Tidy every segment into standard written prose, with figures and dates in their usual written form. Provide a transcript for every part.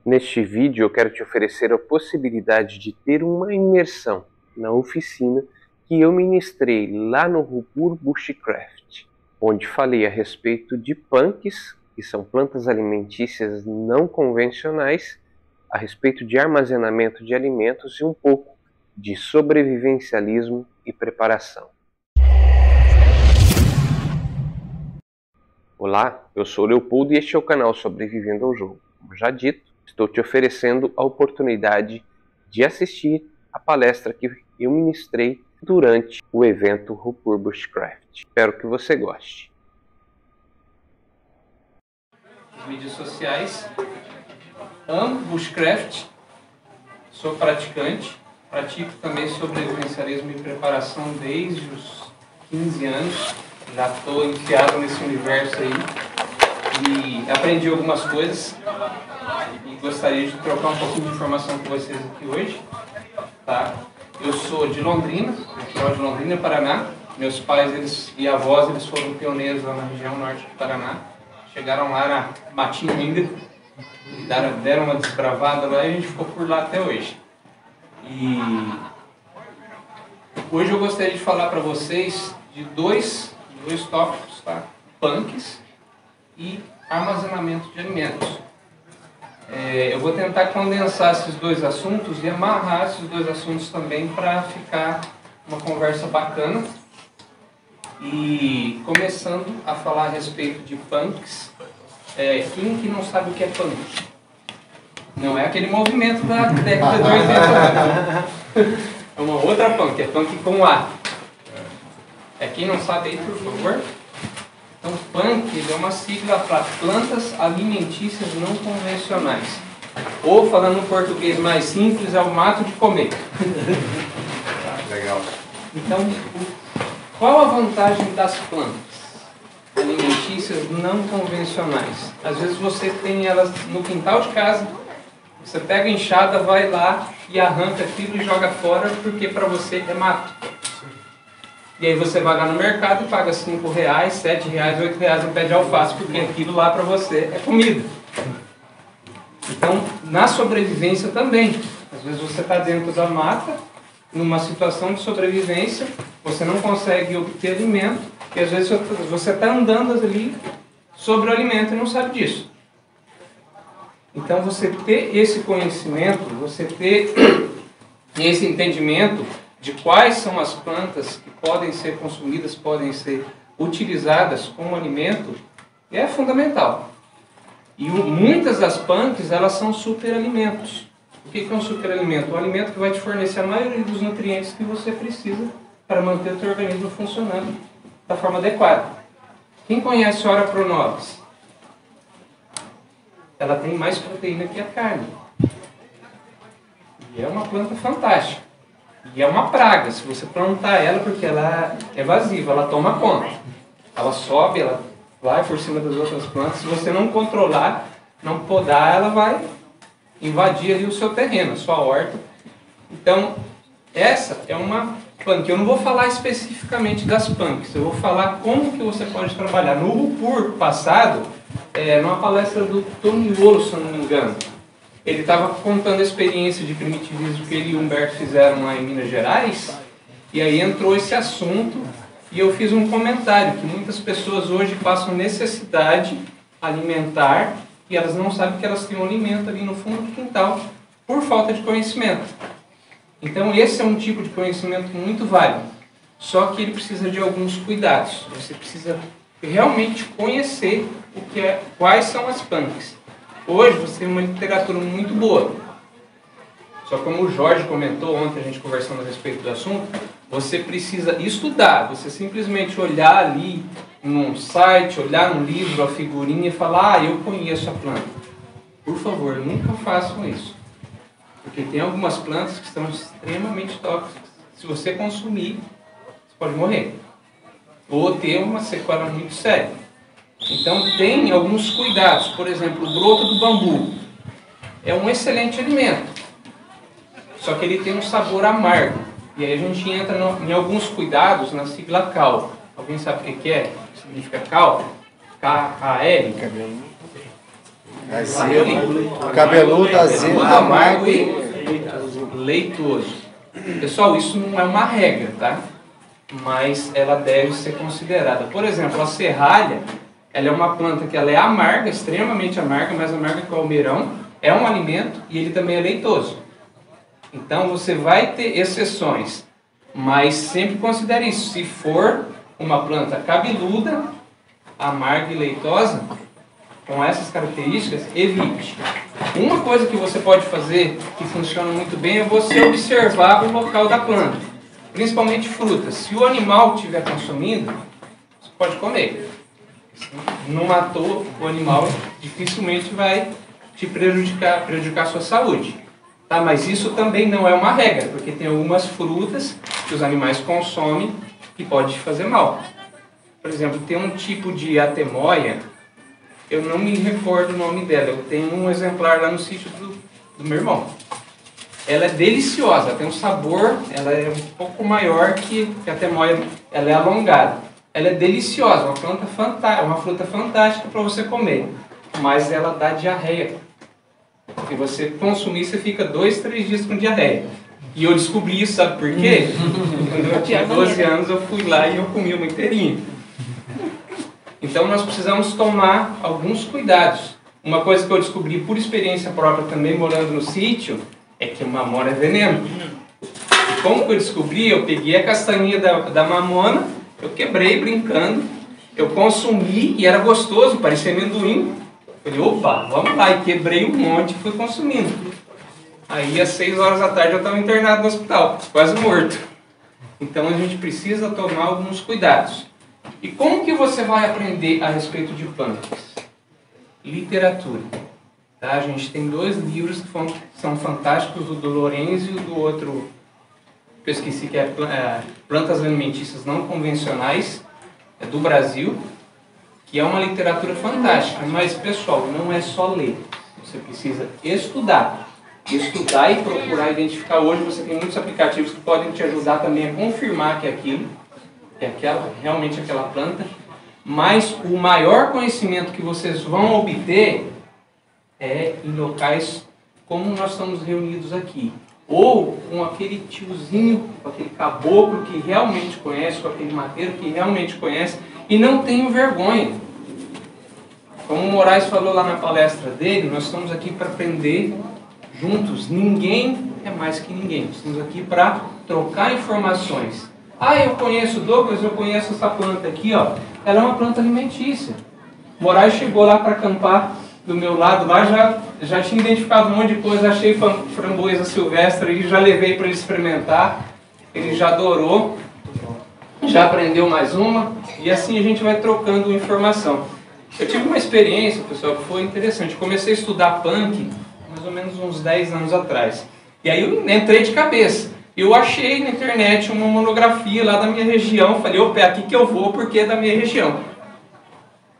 Neste vídeo eu quero te oferecer a possibilidade de ter uma imersão na oficina que eu ministrei lá no Rupur Bushcraft, onde falei a respeito de punks, que são plantas alimentícias não convencionais, a respeito de armazenamento de alimentos e um pouco de sobrevivencialismo e preparação. Olá, eu sou o Leopoldo e este é o canal Sobrevivendo ao Jogo. Como já dito, estou te oferecendo a oportunidade de assistir a palestra que eu ministrei durante o evento Rupur Bushcraft. Espero que você goste. Mídias sociais, amo Bushcraft, sou praticante, pratico também sobrevivencialismo e preparação desde os 15 anos, já estou enfiado nesse universo aí e aprendi algumas coisas e gostaria de trocar um pouquinho de informação com vocês aqui hoje. Tá? Eu sou de Londrina, natural de Londrina, Paraná. Meus pais e avós eles foram pioneiros lá na região norte do Paraná. Chegaram lá na Matinho ainda, deram uma desbravada lá e a gente ficou por lá até hoje. E hoje eu gostaria de falar para vocês de dois tópicos, tá? Punks e armazenamento de alimentos. Eu vou tentar condensar esses dois assuntos e amarrar esses dois assuntos também para ficar uma conversa bacana. E começando a falar a respeito de punks, quem que não sabe o que é punk? Não é aquele movimento da década de 80, é uma outra punk, é punk com A. Quem não sabe aí, por favor? Então, punk é uma sigla para plantas alimentícias não convencionais. Ou, falando no português mais simples, é o mato de comer. Legal. Então, qual a vantagem das plantas alimentícias não convencionais? Às vezes você tem elas no quintal de casa, você pega a enxada, vai lá e arranca aquilo e joga fora porque para você é mato. E aí você vai lá no mercado e paga R$5, R$7, R$8 no pé de alface, porque aquilo lá para você é comida. Então, na sobrevivência também. Às vezes você está dentro da mata, numa situação de sobrevivência, você não consegue obter alimento, e às vezes você está andando ali sobre o alimento e não sabe disso. Então, você ter esse conhecimento, você ter esse entendimento de quais são as plantas que podem ser consumidas, podem ser utilizadas como alimento, é fundamental. E muitas das punks, elas são superalimentos. O que é um superalimento? Um alimento que vai te fornecer a maioria dos nutrientes que você precisa para manter o seu organismo funcionando da forma adequada. Quem conhece Ora Pro Nobis? Ela tem mais proteína que a carne. E é uma planta fantástica. E é uma praga, se você plantar ela, porque ela é evasiva, ela toma conta. Ela sobe, ela vai por cima das outras plantas. Se você não controlar, não podar, ela vai invadir ali o seu terreno, a sua horta. Então, essa é uma punk. Eu não vou falar especificamente das punks, eu vou falar como que você pode trabalhar. No Rupur passado, numa palestra do Tony Wolo, se eu não me engano, ele estava contando a experiência de primitivismo que ele e o Humberto fizeram lá em Minas Gerais, e aí entrou esse assunto, e eu fiz um comentário, que muitas pessoas hoje passam necessidade alimentar, e elas não sabem que elas têm um alimento ali no fundo do quintal, por falta de conhecimento. Então esse é um tipo de conhecimento muito válido, só que ele precisa de alguns cuidados. Você precisa realmente conhecer quais são as punks. Hoje você tem uma literatura muito boa. Só como o Jorge comentou ontem, a gente conversando a respeito do assunto, você precisa estudar. Você simplesmente olhar ali num site, olhar num livro, a figurinha e falar, eu conheço a planta. Por favor, nunca façam isso. Porque tem algumas plantas que estão extremamente tóxicas. Se você consumir, você pode morrer. Ou ter uma sequela muito séria. Então tem alguns cuidados, por exemplo, o broto do bambu é um excelente alimento, só que ele tem um sabor amargo, e aí a gente entra em alguns cuidados na sigla CAL. Alguém sabe o que é? O que significa CAL? K-A-L? Azedo, cabeludo, azedo, amargo e leitoso. Pessoal, isso não é uma regra, tá? Mas ela deve ser considerada. Por exemplo, a serralha, ela é uma planta que ela é amarga, extremamente amarga, mais amarga que o almeirão, é um alimento e ele também é leitoso. Então você vai ter exceções, mas sempre considere isso. Se for uma planta cabeluda, amarga e leitosa, com essas características, evite. Uma coisa que você pode fazer que funciona muito bem é você observar o local da planta, principalmente frutas. Se o animal estiver consumindo, você pode comer. Se não matou o animal, dificilmente vai te prejudicar a sua saúde. Tá? Mas isso também não é uma regra, porque tem algumas frutas que os animais consomem que pode te fazer mal. Por exemplo, tem um tipo de atemoia, eu não me recordo o nome dela, eu tenho um exemplar lá no sítio do meu irmão. Ela é deliciosa, tem um sabor, ela é um pouco maior que a atemoia, ela é alongada. Ela é deliciosa, uma planta fantástica, uma fruta fantástica para você comer, mas ela dá diarreia. Se você consumir, você fica 2, 3 dias com diarreia. E eu descobri isso, sabe por quê? Quando eu tinha 12 anos, eu fui lá e eu comi uma inteirinha. Então nós precisamos tomar alguns cuidados. Uma coisa que eu descobri por experiência própria também, morando no sítio, é que mamona é veneno. E como que eu descobri? Eu peguei a castanhinha da mamona, eu quebrei brincando, eu consumi e era gostoso, parecia amendoim. Falei, opa, vamos lá, e quebrei um monte e fui consumindo. Aí às 6 horas da tarde eu estava internado no hospital, quase morto. Então a gente precisa tomar alguns cuidados. E como que você vai aprender a respeito de plantas? Literatura. Tá? A gente tem 2 livros que são fantásticos, o do Lorenzo e o do outro, que eu esqueci, que é Plantas Alimentícias Não Convencionais, é do Brasil, que é uma literatura fantástica. Mas, pessoal, não é só ler. Você precisa estudar. Estudar e procurar identificar. Hoje você tem muitos aplicativos que podem te ajudar também a confirmar que é aquilo, que é realmente aquela planta. Mas o maior conhecimento que vocês vão obter é em locais como nós estamos reunidos aqui. Ou com aquele tiozinho, com aquele caboclo que realmente conhece, com aquele mateiro que realmente conhece, e não tenho vergonha. Como o Moraes falou lá na palestra dele, nós estamos aqui para aprender juntos. Ninguém é mais que ninguém. Nós estamos aqui para trocar informações. Ah, eu conheço Douglas, eu conheço essa planta aqui, ó. Ela é uma planta alimentícia. Moraes chegou lá para acampar do meu lado, lá já tinha identificado um monte de coisa, achei framboesa silvestre e já levei para ele experimentar. Ele já adorou, já aprendeu mais uma, e assim a gente vai trocando informação. Eu tive uma experiência, pessoal, que foi interessante. Eu comecei a estudar punk mais ou menos uns 10 anos atrás. E aí eu entrei de cabeça. Eu achei na internet uma monografia lá da minha região. Falei, opa, é aqui que eu vou porque é da minha região.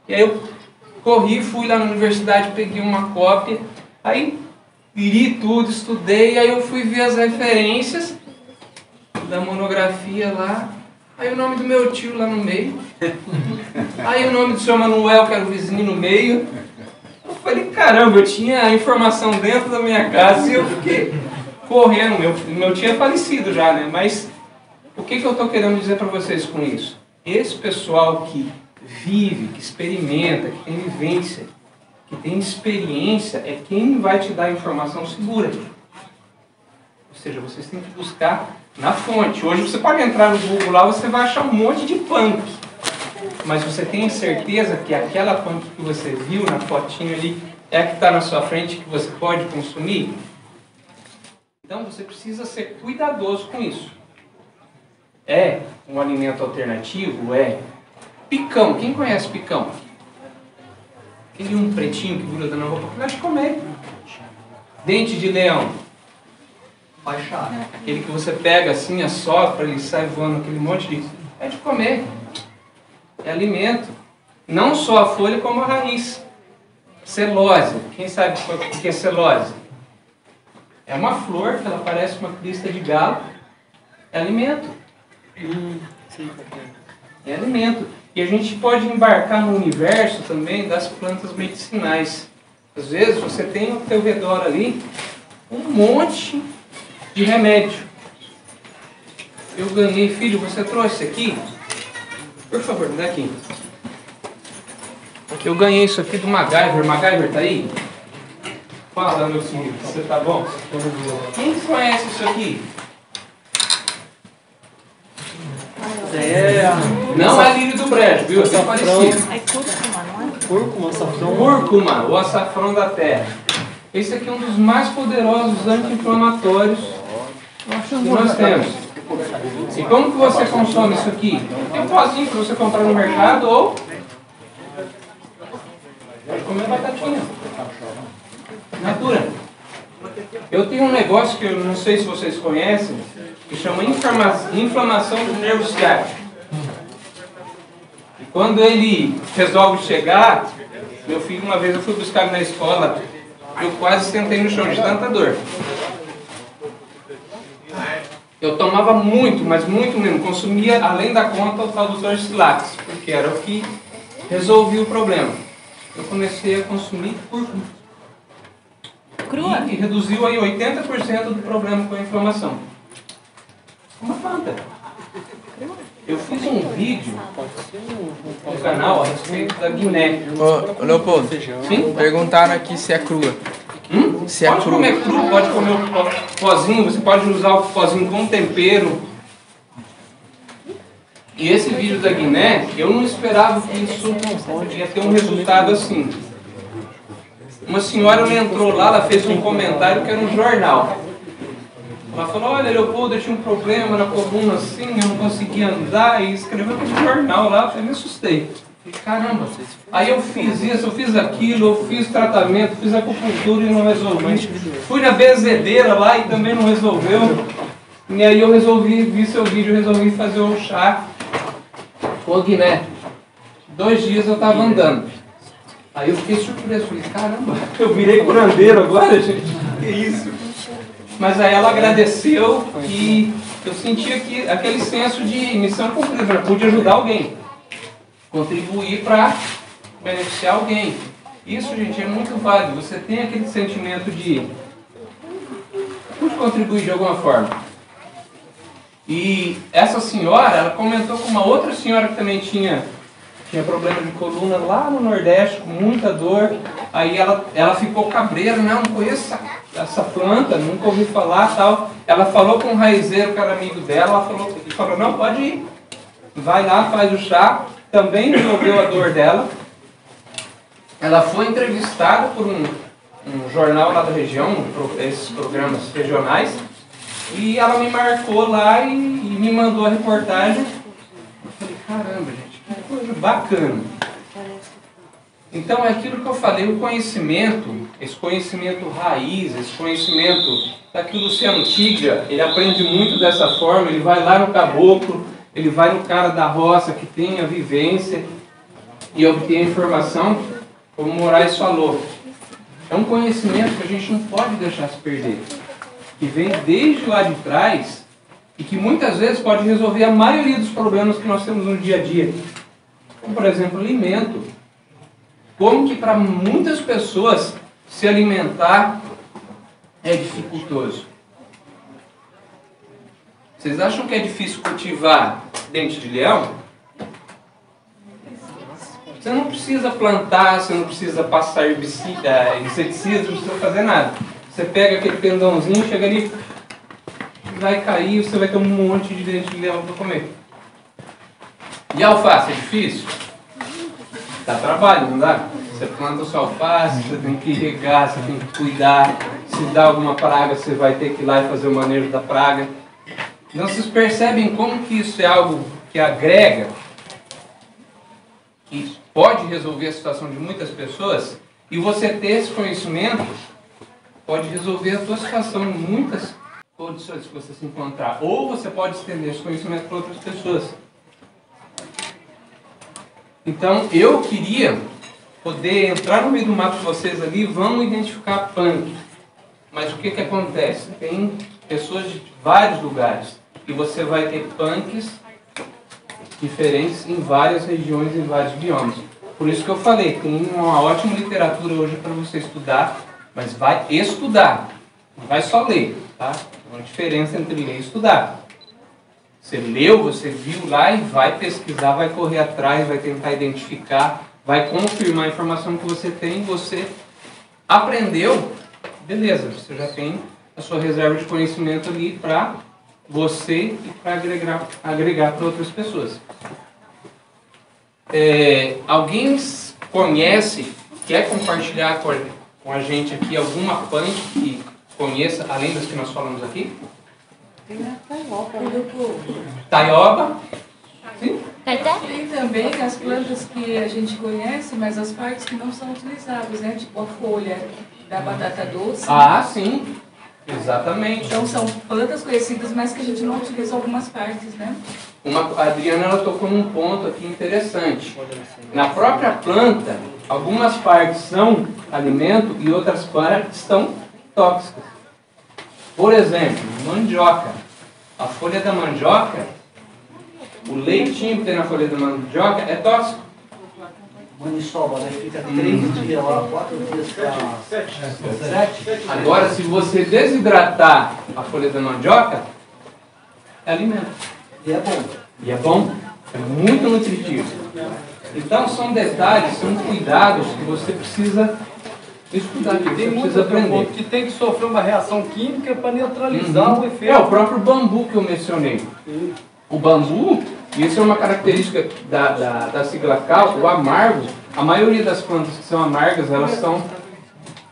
E aí eu corri, fui lá na universidade, peguei uma cópia. Aí li tudo, estudei. Aí eu fui ver as referências da monografia lá. Aí o nome do meu tio lá no meio. Aí o nome do seu Manuel, que era o vizinho, no meio. Eu falei, caramba, eu tinha a informação dentro da minha casa e eu fiquei correndo. Meu tio é falecido já, né? Mas o que eu estou querendo dizer para vocês com isso? Esse pessoal que vive, que experimenta, que tem vivência, que tem experiência, é quem vai te dar a informação segura. Ou seja, vocês têm que buscar na fonte. Hoje você pode entrar no Google lá, você vai achar um monte de punk. Mas você tem certeza que aquela punk que você viu na fotinho ali é a que está na sua frente, que você pode consumir? Então você precisa ser cuidadoso com isso. É um alimento alternativo? É. Picão. Quem conhece picão? Aquele um pretinho que gruda na roupa, que vai comer. Dente de leão. Baixar. Aquele que você pega assim, assopra, ele sai voando aquele monte de... É de comer. É alimento. Não só a folha, como a raiz. Celose. Quem sabe o que é celose? É uma flor que ela parece uma crista de galo. É alimento. É alimento. E a gente pode embarcar no universo também das plantas medicinais. Às vezes você tem ao teu redor ali um monte de remédio. Eu ganhei, filho, você trouxe aqui? Por favor, me dá aqui. Eu ganhei isso aqui do MacGyver. MacGyver tá aí? Fala, meu filho, você tá bom? Quem conhece isso aqui? Não é lírio do brejo, viu? É parecido. É cúrcuma, não é? Cúrcuma, açafrão. Cúrcuma, o açafrão da terra. Esse aqui é um dos mais poderosos anti-inflamatórios que nós temos. E como que você consome isso aqui? Tem um pozinho para você comprar no mercado ou pode comer batatinha. Natura. Eu tenho um negócio que eu não sei se vocês conhecem, que chama inflamação do nervo ciático. E quando ele resolve chegar, meu filho, uma vez eu fui buscar ele na escola, eu quase sentei no chão de tanta dor. Eu tomava muito, mas muito mesmo, consumia além da conta o tal do Torcilax, porque era o que resolvia o problema. Eu comecei a consumir cúrcuma. Crua? E reduziu aí 80% do problema com a inflamação. Uma planta. Eu fiz um vídeo no canal a respeito da guiné. Ô, Leopoldo, Sim? perguntaram aqui se é crua. Se é Pode crua. comer cru, pode comer o pozinho, você pode usar o pozinho com tempero. E esse vídeo da guiné, eu não esperava que isso ia ter um resultado assim. Uma senhora, ela entrou lá, ela fez um comentário que era um jornal. Ela falou, olha, Leopoldo, eu tinha um problema na coluna assim, eu não conseguia andar, e escreveu no jornal lá, eu me assustei. Falei, caramba, aí eu fiz isso, eu fiz aquilo, eu fiz tratamento, fiz acupuntura e não resolvi. Fui na benzedeira lá e também não resolveu. E aí eu resolvi, vi seu vídeo, resolvi fazer o chá com a guiné. 2 dias eu estava andando. Aí eu fiquei surpreso, falei, caramba, eu virei curandeiro agora, gente, que isso? Mas aí ela agradeceu e eu senti aquele senso de missão cumprida, eu pude ajudar alguém, contribuir para beneficiar alguém. Isso, gente, é muito válido, você tem aquele sentimento de pude contribuir de alguma forma. E essa senhora, ela comentou com uma outra senhora que também tinha problema de coluna lá no Nordeste, com muita dor. Aí ela ficou cabreira, não conheço essa planta, nunca ouvi falar, tal. Ela falou com um raizeiro que era amigo dela, ele falou, não, pode ir. Vai lá, faz o chá. Também resolveu a dor dela. Ela foi entrevistada por um jornal lá da região, esses programas regionais. E ela me marcou lá e me mandou a reportagem. Eu falei, caramba, gente. Coisa bacana. Então é aquilo que eu falei, o conhecimento, esse conhecimento raiz, esse conhecimento daquilo Luciano Tiga, ele aprende muito dessa forma, ele vai lá no caboclo, ele vai no cara da roça que tem a vivência e obtém a informação, como o Moraes falou. É um conhecimento que a gente não pode deixar se perder, que vem desde lá de trás e que muitas vezes pode resolver a maioria dos problemas que nós temos no dia a dia. Como, por exemplo, alimento. Como que para muitas pessoas se alimentar é dificultoso? Vocês acham que é difícil cultivar dente de leão? Você não precisa plantar, você não precisa passar inseticida, não precisa fazer nada. Você pega aquele pendãozinho, chega ali, vai cair, você vai ter um monte de dente de leão para comer. E alface é difícil? Dá trabalho, não dá? Você planta o seu alface, você tem que regar, você tem que cuidar. Se dá alguma praga, você vai ter que ir lá e fazer o manejo da praga. Então vocês percebem como que isso é algo que agrega, que pode resolver a situação de muitas pessoas, e você ter esse conhecimento pode resolver a sua situação em muitas condições que você se encontrar. Ou você pode estender esse conhecimento para outras pessoas. Então, eu queria poder entrar no meio do mato de vocês ali, vamos identificar punk. Mas o que que acontece? Tem pessoas de vários lugares. E você vai ter punks diferentes em várias regiões, em vários biomas. Por isso que eu falei, tem uma ótima literatura hoje para você estudar, mas vai estudar, não vai só ler, tá? Tem uma diferença entre ler e estudar. Você leu, você viu lá e vai pesquisar, vai correr atrás, vai tentar identificar, vai confirmar a informação que você tem, você aprendeu, beleza, você já tem a sua reserva de conhecimento ali para você e para agregar para outras pessoas. Alguém conhece, quer compartilhar com a gente aqui alguma punk que conheça, além das que nós falamos aqui? Taioba. Sim? Tem também as plantas que a gente conhece, mas as partes que não são utilizáveis, né? Tipo a folha da batata doce. Ah, sim. Exatamente. Então são plantas conhecidas, mas que a gente não utiliza algumas partes, né? A Adriana ela tocou num ponto aqui interessante. Na própria planta, algumas partes são alimento e outras partes são tóxicas. Por exemplo, mandioca. A folha da mandioca, o leitinho que tem na folha da mandioca é tóxico. Maniçoba, né? Fica 3 dias lá, 4 dias para 7. Agora, se você desidratar a folha da mandioca, é alimento. E é bom. E é bom, é muito nutritivo. Então, são detalhes, são cuidados que você precisa estudar, que você Tem muito precisa aprender. que tem que sofrer uma reação química para neutralizar o efeito. É o próprio bambu que eu mencionei. O bambu, isso é uma característica da sigla cal, o amargo. A maioria das plantas que são amargas, elas são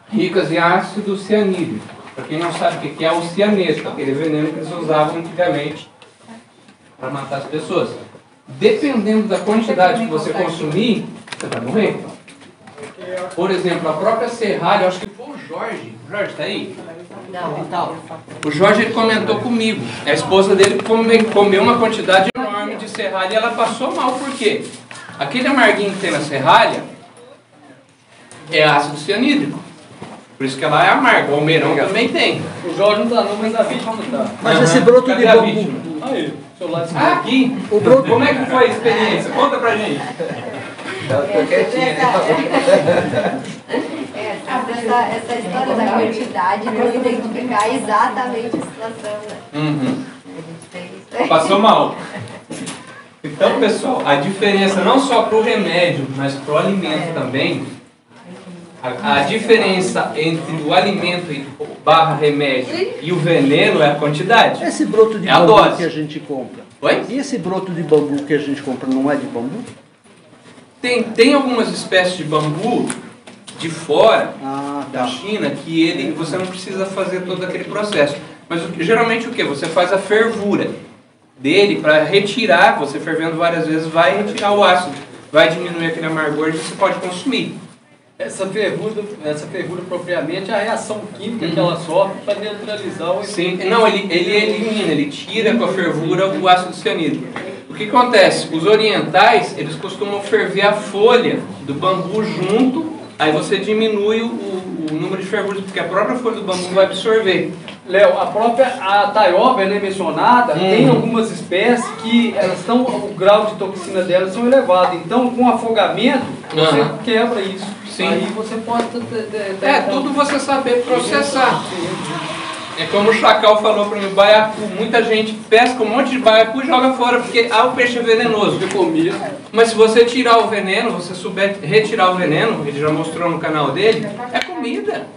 ricas em ácido cianídrico. Para quem não sabe o que é o cianeto, aquele veneno que eles usavam antigamente para matar as pessoas. Dependendo da quantidade que você consumir, você vai morrer. Por exemplo, a própria serralha, eu acho que foi o Jorge. O Jorge está aí? Não. O Jorge ele comentou comigo. A esposa dele comeu uma quantidade enorme de serralha e ela passou mal. Por quê? Aquele amarguinho que tem na serralha é ácido cianídrico. Por isso que ela é amarga. O almeirão também tem. O Jorge não tá não, mas a vítima não tá. Mas esse broto de Cadê a bambu, vítima? Aí, seu lado esquerdo. Ah, aqui. O broto- Como é que foi a experiência? Conta pra gente. Essa história da quantidade para identificar exatamente a situação, né? Uhum. A gente fez. Passou mal. Então, pessoal, a diferença não só para o remédio, mas para o alimento também, a diferença entre o alimento barra remédio e o veneno é a quantidade. esse broto de É a bambu dose. que a gente compra. Oi? E esse broto de bambu que a gente compra não é de bambu? Tem algumas espécies de bambu de fora Ah, da tá. China que você não precisa fazer todo aquele processo. Mas geralmente o que? Você faz a fervura dele para retirar, você fervendo várias vezes vai retirar o ácido, vai diminuir aquele amargor e você pode consumir. Essa fervura propriamente é a reação química que ela sofre para neutralizar o efeito. Sim, não, ele elimina, ele tira com a fervura o ácido cianídrico. O que acontece? Os orientais, eles costumam ferver a folha do bambu junto, aí você diminui o número de fervuras, porque a própria folha do bambu vai absorver. Léo, a taioba, ela é mencionada, tem algumas espécies que elas estão, o grau de toxina delas são elevados. Então, com afogamento, você quebra isso. Sim. Aí você pode... Tudo você saber processar. É como o Chacal falou para mim, o baiacu, muita gente pesca um monte de baiacu e joga fora, porque o peixe é venenoso. de comida. Mas se você tirar o veneno, você souber retirar o veneno, ele já mostrou no canal dele, é comida.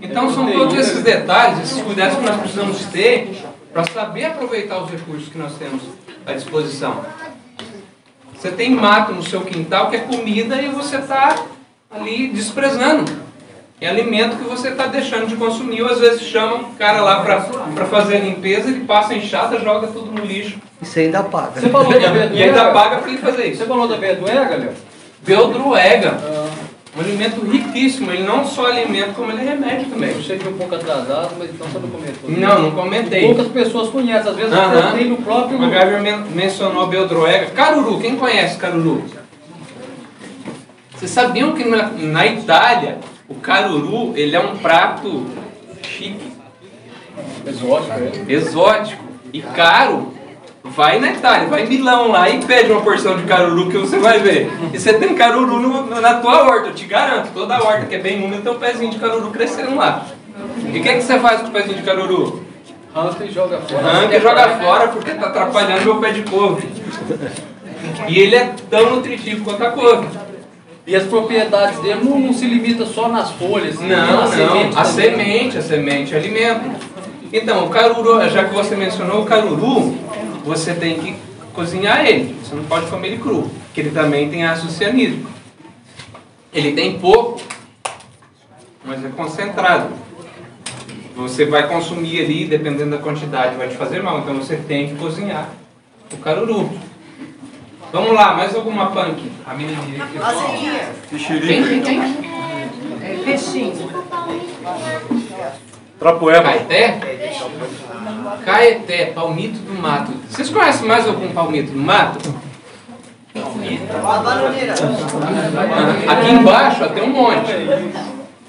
Então são todos esses detalhes, esses cuidados que nós precisamos ter para saber aproveitar os recursos que nós temos à disposição. Você tem mato no seu quintal que é comida e você está ali desprezando. É alimento que você está deixando de consumir. Ou às vezes chama o cara lá para fazer a limpeza, ele passa a enxada, joga tudo no lixo. E você ainda paga. Você falou da E ainda verduega? paga para ele fazer Você isso. falou da verduega, Léo? Beldroega. Um alimento riquíssimo. Ele não só alimento, como ele é remédio também. Eu cheguei um pouco atrasado, mas então você não comentou. Não comentei. Poucas pessoas conhecem, às vezes Aham. tem no próprio... O MacGyver mencionou a Beldroega. Caruru, quem conhece caruru? Vocês sabiam que na Itália, o caruru, ele é um prato chique, Exótico, exótico e caro. vai na Itália, vai em Milão lá e pede uma porção de caruru que você vai ver. E você tem caruru na tua horta, eu te garanto. Toda a horta que é bem úmida tem um pezinho de caruru crescendo lá. E o que você faz com o pezinho de caruru? Arranca e joga fora. Arranca e joga fora porque está atrapalhando meu pé de couve. E ele é tão nutritivo quanto a couve. E as propriedades dele não se limitam só nas folhas. Não, a semente, alimento. Então, o caruru, já que você mencionou o caruru, você tem que cozinhar ele. Você não pode comer ele cru, porque ele também tem ácido cianídrico. Ele tem pouco, mas é concentrado. Você vai consumir ali, dependendo da quantidade, vai te fazer mal. Então você tem que cozinhar o caruru. Vamos lá, mais alguma punk? A menininha aqui. Quem? Peixinho. Trapoeba. Caeté? Caeté, palmito do mato. Vocês conhecem mais algum palmito do mato? Aqui embaixo ó, tem um monte.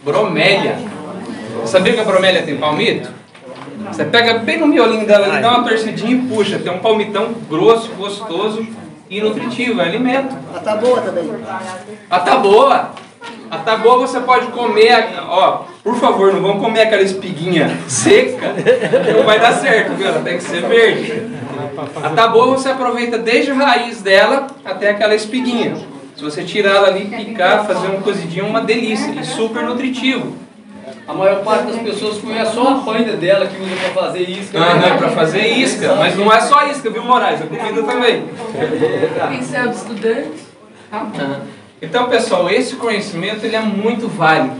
Bromélia. Você sabia que a bromélia tem palmito? Você pega bem no miolinho dela, dá uma torcidinha e puxa. Tem um palmitão grosso, gostoso e nutritivo, é alimento. A taboa também. A taboa. A taboa você pode comer, ó, por favor, não vão comer aquela espiguinha seca, não vai dar certo, viu? Ela tem que ser verde. A taboa você aproveita desde a raiz dela até aquela espiguinha. Se você tirar ela ali, picar, fazer um cozidinho, é uma delícia e super nutritivo. A maior parte das pessoas conhece só a panha dela que usa para fazer isca. Para fazer isca, mas não é só isca, viu, Moraes? É comida também. Pincel de estudante. Então, pessoal, esse conhecimento ele é muito válido.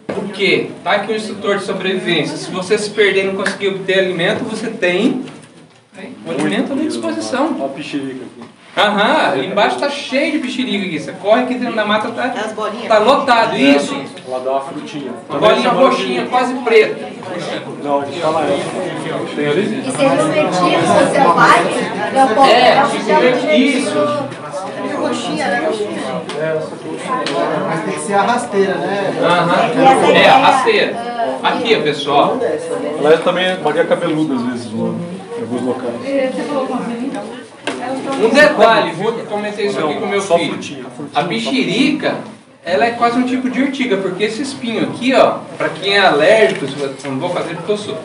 Por quê? Tá aqui o instrutor de sobrevivência. Se você se perder e não conseguir obter alimento, você tem o alimento à disposição. Olha a pichirica aqui. Ali embaixo tá cheio de pichirica aqui. Você corre aqui dentro da mata, tá lotado. Isso. Ela dá uma frutinha. Uma bolinha roxinha, quase preta. Não, a gente fala tem ali? E se eles metirem, você vai, Isso. Coxinha, né? Mas tem que ser a rasteira, né? É, a rasteira. Aqui, pessoal. Ela é também magia cabeluda, às vezes, em alguns locais. Um detalhe, viu? Eu comentei isso aqui com meu filho. A pichirica, ela é quase um tipo de urtiga, porque esse espinho aqui, ó, pra quem é alérgico, eu não vou fazer porque eu sou.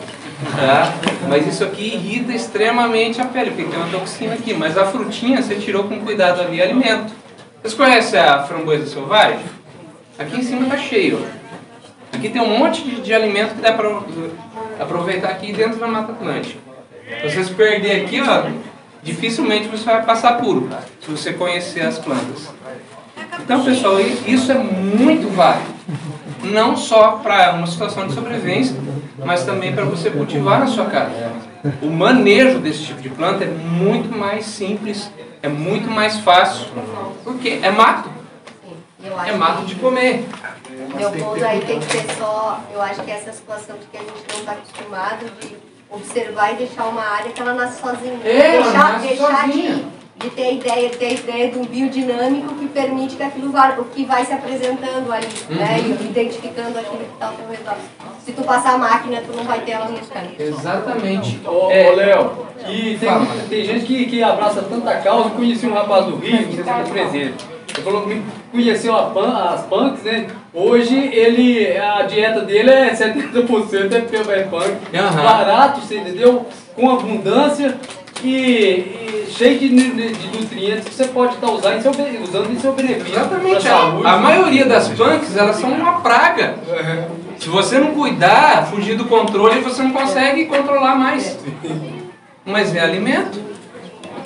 Tá? Mas isso aqui irrita extremamente a pele, porque tem uma toxina aqui. Mas a frutinha você tirou com cuidado ali, é alimento. Vocês conhecem a framboesa selvagem? Aqui em cima tá cheio. Aqui tem um monte de alimento que dá para aproveitar aqui dentro da Mata Atlântica. Se você se perder aqui, ó, dificilmente você vai passar puro, se você conhecer as plantas. Então, pessoal, isso é muito válido. Não só para uma situação de sobrevivência, mas também para você cultivar na sua casa. O manejo desse tipo de planta é muito mais simples, é muito mais fácil, porque é mato. É mato de comer. Meu ponto aí tem que ser só, eu acho que essa situação de que a gente não está acostumado de observar e deixar uma área que ela nasce sozinha. Deixar de ter a ideia de um biodinâmico que permite que aquilo vá, o que vai se apresentando ali, né? E identificando aquilo que está ao teu redor. Se tu passar a máquina, tu não vai ter ela no canto. Exatamente. Ô, Léo, e tem gente que abraça tanta causa. Eu conheci um rapaz do Rio, não sei se você é presente. Ele falou que conheceu as punks, né? Hoje a dieta dele é 70% é punk. Barato, você entendeu? Com abundância e cheio de nutrientes que você pode estar usando em seu benefício. Exatamente. A maioria das punks, elas são uma praga. Se você não cuidar, fugir do controle, você não consegue controlar mais. Mas é alimento.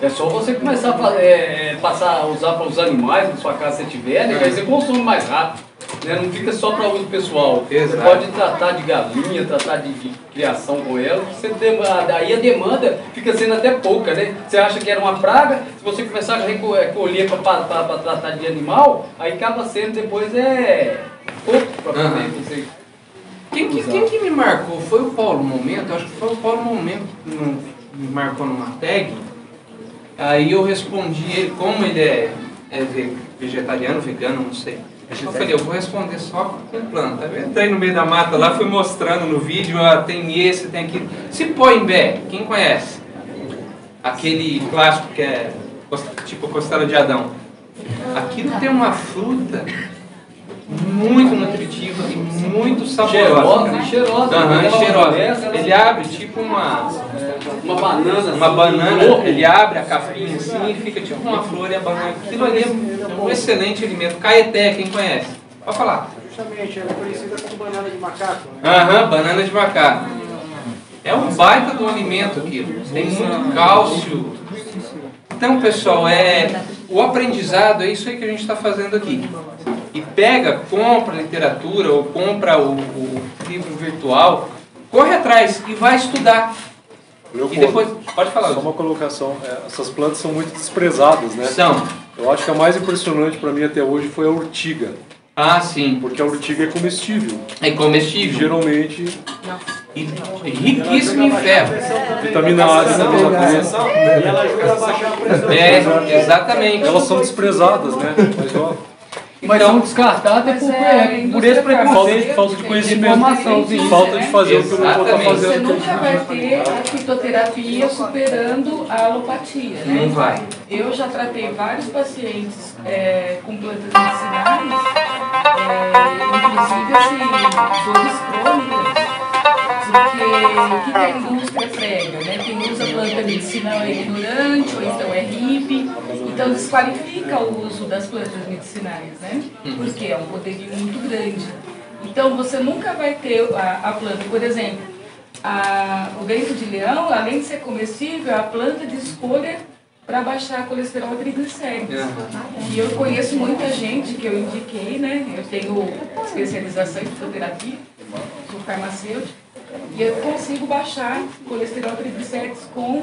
É só você começar a usar para os animais na sua casa se tiver, né? Que aí você consome mais rápido. Né? Não fica só para uso pessoal. Exato. Você pode tratar de galinha, tratar de criação com ela. Daí a demanda fica sendo até pouca, né? Você acha que era uma praga, se você começar a recolher para tratar de animal, aí acaba sendo depois pouco para poder você. Quem que me marcou? Foi o Paulo Momento? Eu acho que foi o Paulo Momento que me marcou numa tag. Aí eu respondi ele, como ele é vegetariano, vegano, não sei. Eu falei, eu vou responder só com planta. Eu entrei no meio da mata lá, fui mostrando no vídeo, tem esse, tem aquilo. Cipó-imbé, quem conhece? aquele clássico que é tipo costela de Adão. Aquilo tem uma fruta muito nutritiva e muito saborosa. Cheirosa. Cheirosa. Ele abre tipo uma banana, ele abre a capinha assim e fica tipo uma flor e a banana. Aquilo ali é um excelente alimento. Caeté, quem conhece? Pode falar. Justamente, é parecida com banana de macaco, né? Banana de macaco. É um baita do alimento aquilo. Tem muito cálcio. Então, pessoal, o aprendizado é isso aí que a gente está fazendo aqui. E pega, compra literatura ou compra o livro virtual, corre atrás e vai estudar. E depois, pode falar. Só uma colocação, essas plantas são muito desprezadas, né? São. Eu acho que a mais impressionante para mim até hoje foi a urtiga. Ah, sim. Porque a urtiga é comestível. É comestível. E, geralmente... E riquíssimo em ferro. Vitamina A, vitamina B. E ela ajuda a baixar a pressão. Exatamente. Elas são desprezadas, né? Mas, ó, Mas são descartadas por esse preconceito, falta de conhecimento, informação, falta de fazer o que o doutor está Você fazendo. nunca vai ter a fitoterapia superando a alopatia, né? Não vai. Eu já tratei vários pacientes com plantas medicinais, inclusive assim, dores crônicas, porque o que a indústria prega, né? Quem usa planta medicinal é ignorante ou então é hippie, então desqualifica o uso das plantas medicinais, né? Porque é um poderio muito grande. Então você nunca vai ter a planta, por exemplo, o dente de leão, além de ser comestível, é a planta de escolha para baixar colesterol e triglicéridos. E eu conheço muita gente que eu indiquei, né? Eu tenho especialização em fitoterapia, sou farmacêutica, e eu consigo baixar colesterol e triglicéridos com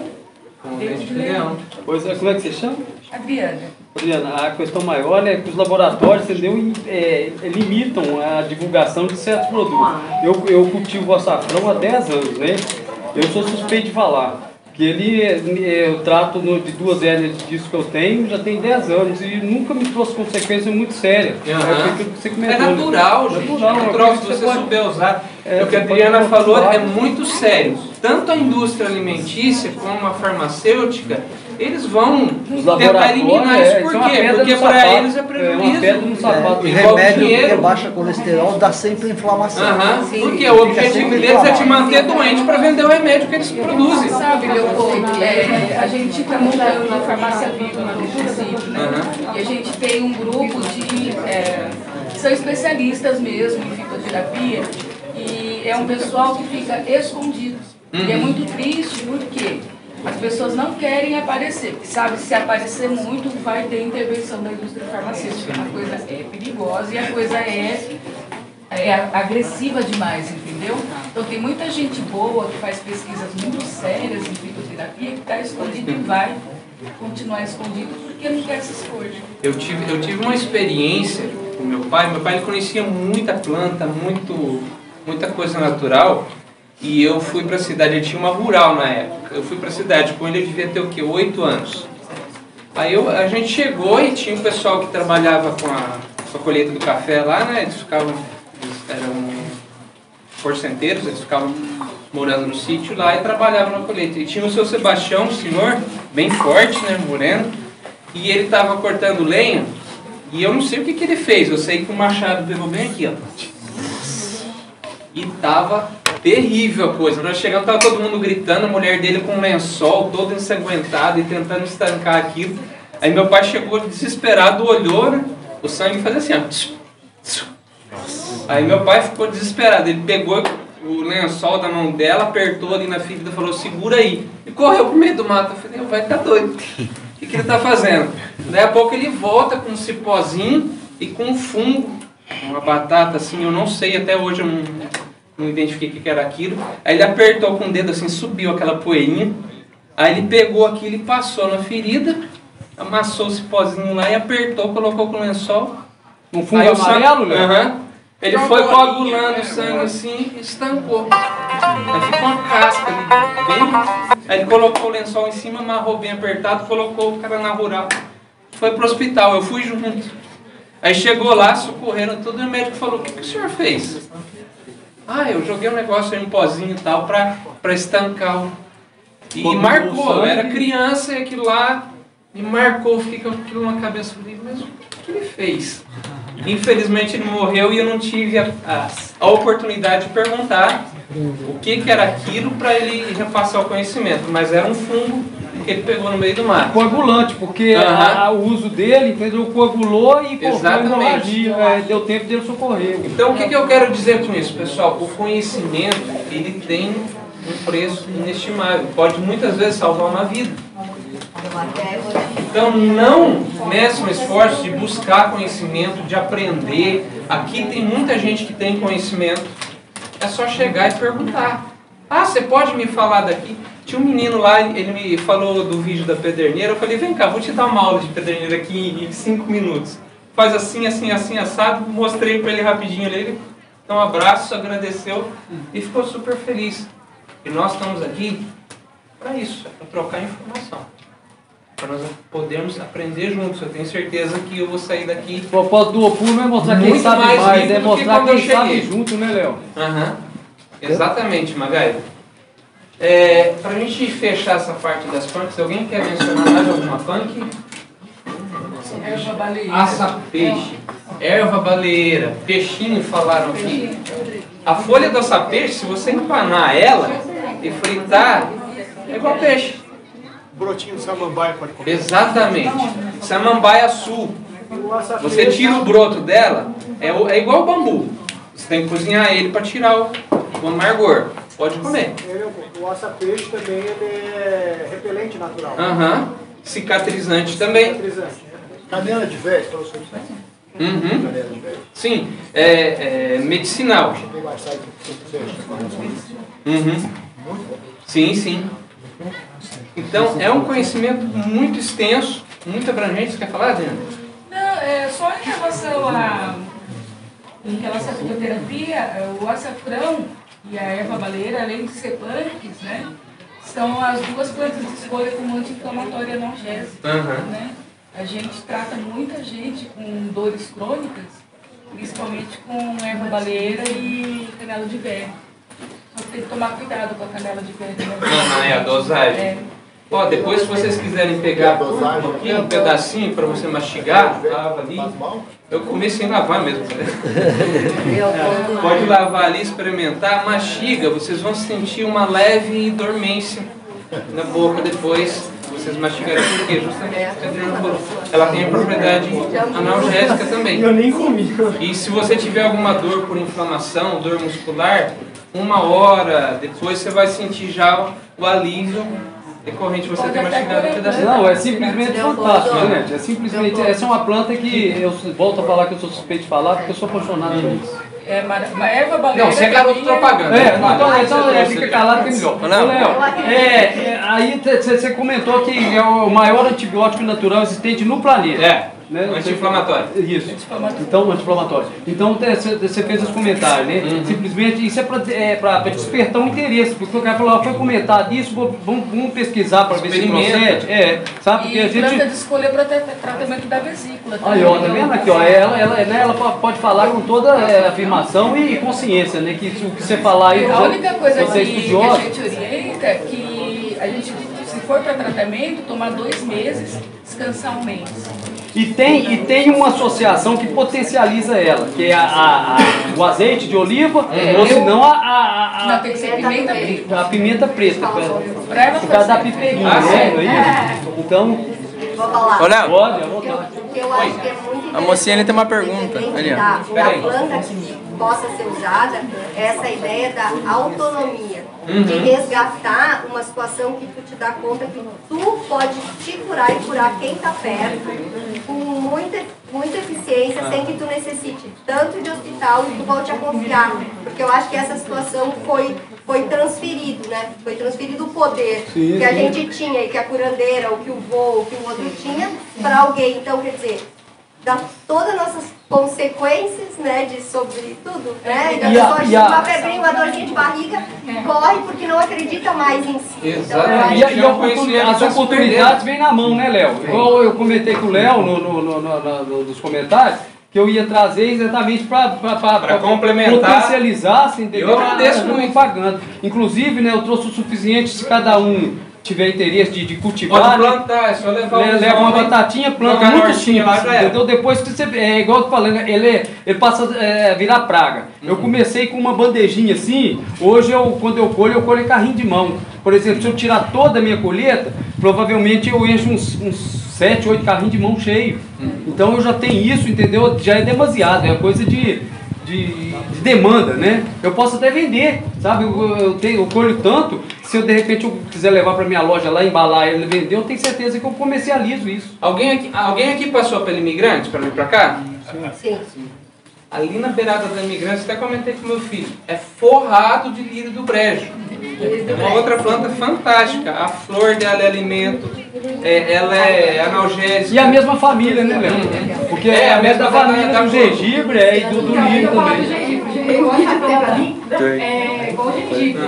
dente de leão. Pois é, como é que você chama? Adriana. Adriana, a questão maior é que os laboratórios, entendeu, limitam a divulgação de certos produtos. Eu cultivo o açafrão há 10 anos, né? Eu sou suspeito de falar. Que eu trato de 2 hérnias disso que eu tenho, já tem 10 anos e nunca me trouxe consequência muito séria. É natural, gente. É natural se você souber usar. O que a Adriana falou é muito sério. Tanto a indústria alimentícia como a farmacêutica, eles vão tentar eliminar isso. Por quê? Porque para eles é prejuízo. E remédio que baixa colesterol dá sempre inflamação. Porque o objetivo deles é te manter doente para vender o remédio que eles produzem. Sabe, Leopoldo, a gente está montando uma farmácia viva na município, né? E a gente tem um grupo de... são especialistas mesmo em fitoterapia e é um pessoal que fica escondido. E é muito triste porque as pessoas não querem aparecer, porque sabe, se aparecer muito vai ter intervenção da indústria farmacêutica. A coisa é perigosa e a coisa é agressiva demais, entendeu? Então tem muita gente boa que faz pesquisas muito sérias em fitoterapia que está escondido e vai continuar escondido porque não quer se expor. Eu tive uma experiência com meu pai. Meu pai ele conhecia muita planta, muita coisa natural. E eu fui para a cidade, eu tinha uma rural na época. Eu fui para a cidade com ele, eu devia ter o quê? 8 anos. Aí a gente chegou e tinha um pessoal que trabalhava com a colheita do café lá, né? Eles eram porcenteiros, eles ficavam morando no sítio lá e trabalhavam na colheita. E tinha o seu Sebastião, um senhor bem forte, né? Moreno. E ele estava cortando lenha e eu não sei o que ele fez. Eu sei que o machado pegou bem aqui, ó. E tava terrível a coisa. Nós chegamos, tava todo mundo gritando, a mulher dele com um lençol todo ensanguentado e tentando estancar aquilo. Aí meu pai chegou desesperado, olhou, né? O sangue fazia assim, ó. Aí meu pai ficou desesperado. Ele pegou o lençol da mão dela, apertou ali na ferida e falou, segura aí. E correu pro meio do mato. Eu falei, vai tá doido. O que ele tá fazendo? Daí a pouco ele volta com um cipózinho e com um fungo, uma batata assim, eu não sei, até hoje eu não identifiquei o que era aquilo. Aí ele apertou com o dedo assim, subiu aquela poeirinha. Aí ele pegou aquilo e passou na ferida, amassou o cipózinho lá e apertou, colocou com o lençol. Um fungo amarelo, né? Ele foi coagulando o sangue assim e estancou. Aí ficou uma casca ali, bem... Aí ele colocou o lençol em cima, amarrou bem apertado, colocou o cara na rural. Foi pro hospital, eu fui junto. Aí chegou lá, socorreram tudo, e o médico falou, o que o senhor fez? Ah, eu joguei um negócio aí, um pozinho e tal, pra estancar E marcou, eu era criança e aquilo lá me marcou, fiquei com aquilo na cabeça. Falei, mas o que ele fez? Infelizmente ele morreu e eu não tive a oportunidade de perguntar o que era aquilo para ele repassar o conhecimento. Mas era um fungo que ele pegou no meio do mar. Coagulante, porque o uso dele, entendeu? Coagulou e cortou a hemorragia, deu tempo dele socorrer. Então o que eu quero dizer com isso, pessoal? O conhecimento, ele tem um preço inestimável. Pode muitas vezes salvar uma vida. Então não meçam esforços de buscar conhecimento, de aprender. Aqui tem muita gente que tem conhecimento. É só chegar e perguntar. Ah, você pode me falar daqui? Tinha um menino lá, ele me falou do vídeo da pederneira. Eu falei, vem cá, vou te dar uma aula de pederneira aqui em 5 minutos. Faz assim, assim, assim, assado. Mostrei para ele rapidinho. Ele deu um abraço, agradeceu e ficou super feliz. E nós estamos aqui para isso, para trocar informação. Para nós podermos aprender juntos. Eu tenho certeza que eu vou sair daqui. O propósito do Opur não é mostrar quem muito sabe mais, é mostrar quem sabe cheguei. junto, né, Léo? Exatamente, Magali. Para a gente fechar essa parte das punks, alguém quer mencionar mais alguma punk? Erva baleeira. Aça-peixe, erva baleeira, peixinho falaram aqui. A folha do aça-peixe, se você empanar ela e fritar, é igual peixe. Brotinho de samambaia pode comer. Exatamente. Samambaia sul. Você tira o broto dela, é igual o bambu. Você tem que cozinhar ele para tirar o amargor. Pode comer. O aça-peixe também ele é repelente natural. Cicatrizante também. Canela de velho, para você. Canela de velho. Sim, medicinal. Sim, sim. Então, é um conhecimento muito extenso, muito abrangente. Você quer falar, Adriana? Não, só em relação à fitoterapia, o açafrão e a erva baleeira, além de ser punks, né, são as duas plantas de escolha como anti-inflamatória e analgésica. Né? A gente trata muita gente com dores crônicas, principalmente com erva baleeira e canela de verme. Só tem que tomar cuidado com a canela de verme. É a dosagem. Ó, depois se vocês quiserem pegar um pedacinho para você mastigar, lava ali. Eu comi sem lavar mesmo. Pode lavar ali, experimentar, mastiga, vocês vão sentir uma leve dormência na boca depois. Vocês mastigarem porque justamente ela tem a propriedade analgésica também. Eu nem comi. E se você tiver alguma dor por inflamação, dor muscular, 1 hora depois você vai sentir já o alívio decorrente você ter mastigado um pedacinho. Não, é simplesmente fantástico, gente. É simplesmente, essa é uma planta que eu volto a falar que eu sou suspeito de falar porque eu sou apaixonado por isso. Uma erva baleeira. Não, você é garoto propaganda. Então fica calado que é melhor. Léo, aí você comentou que é o maior antibiótico natural existente no planeta. Né? Anti-inflamatório. Isso. Então, anti-inflamatório. Então, você fez esse comentário, né? Simplesmente, isso é para despertar um interesse. Porque o cara falou, foi comentado isso, vamos pesquisar para ver se procede. Sabe? Porque a gente... planta de escolha para tratamento da vesícula. Aí, ó, tá vendo aqui, ó, ela pode falar com toda afirmação e consciência, né? Que o que você falar aí, a única coisa você que a gente orienta é que a gente, se for para tratamento, tomar 2 meses, descansar 1 mês. E tem uma associação que potencializa ela, que é o azeite de oliva, ou se não não, tem que ser pimenta preta. A pimenta preta, por causa da piperina, né? Então, Ô, Léo, pode, à vontade. Eu acho que é muito a mocinha ali tem uma pergunta. Ali, ó. da planta que possa ser usada, é essa ideia da autonomia. De resgatar uma situação que tu te dá conta que tu pode te curar e curar quem está perto com muita eficiência, sem que tu necessite tanto de hospital e tu volte a confiar. Porque eu acho que essa situação foi transferido, né? Foi transferido o poder que a gente tinha e que a curandeira, ou que o vô, ou que o outro tinha, para alguém. Então, quer dizer, dá todas as nossas consequências, né, sobre tudo, né? E a pessoa uma febrinha, uma dorzinha de barriga, corre porque não acredita mais em si. Exatamente. Então, as oportunidades vêm na mão, né, Léo? Igual eu comentei com o Léo nos comentários, que eu ia trazer exatamente para complementar, potencializar, assim, entendeu? Eu agradeço muito. Pagando. Inclusive, né, eu trouxe o suficiente se cada um tiver interesse de cultivar, pode plantar, é só levar leva uma batatinha, planta muito simples, lá, já é. entendeu? Depois que você, igual eu tô falando, ele passa a virar praga. Eu comecei com uma bandejinha assim, hoje quando eu colho em carrinho de mão. Por exemplo, se eu tirar toda a minha colheita, provavelmente eu encho uns 7, 8 carrinhos de mão cheio. Então eu já tenho isso, entendeu? Já é demasiado, é coisa de demanda, né? Eu posso até vender, sabe? Eu colho tanto, se eu de repente eu quiser levar para minha loja lá, embalar ele vender, eu tenho certeza que eu comercializo isso. Alguém aqui passou pelo Imigrante para vir para cá? Sim. Ali na beirada da Imigrante, até comentei com meu filho, é forrado de lírio do brejo. É uma outra planta fantástica. A flor dela é alimento, ela é analgésica. E a mesma família, né, Léo? Porque é a mesma família do gengibre e do lírio também. É igual o gengibre,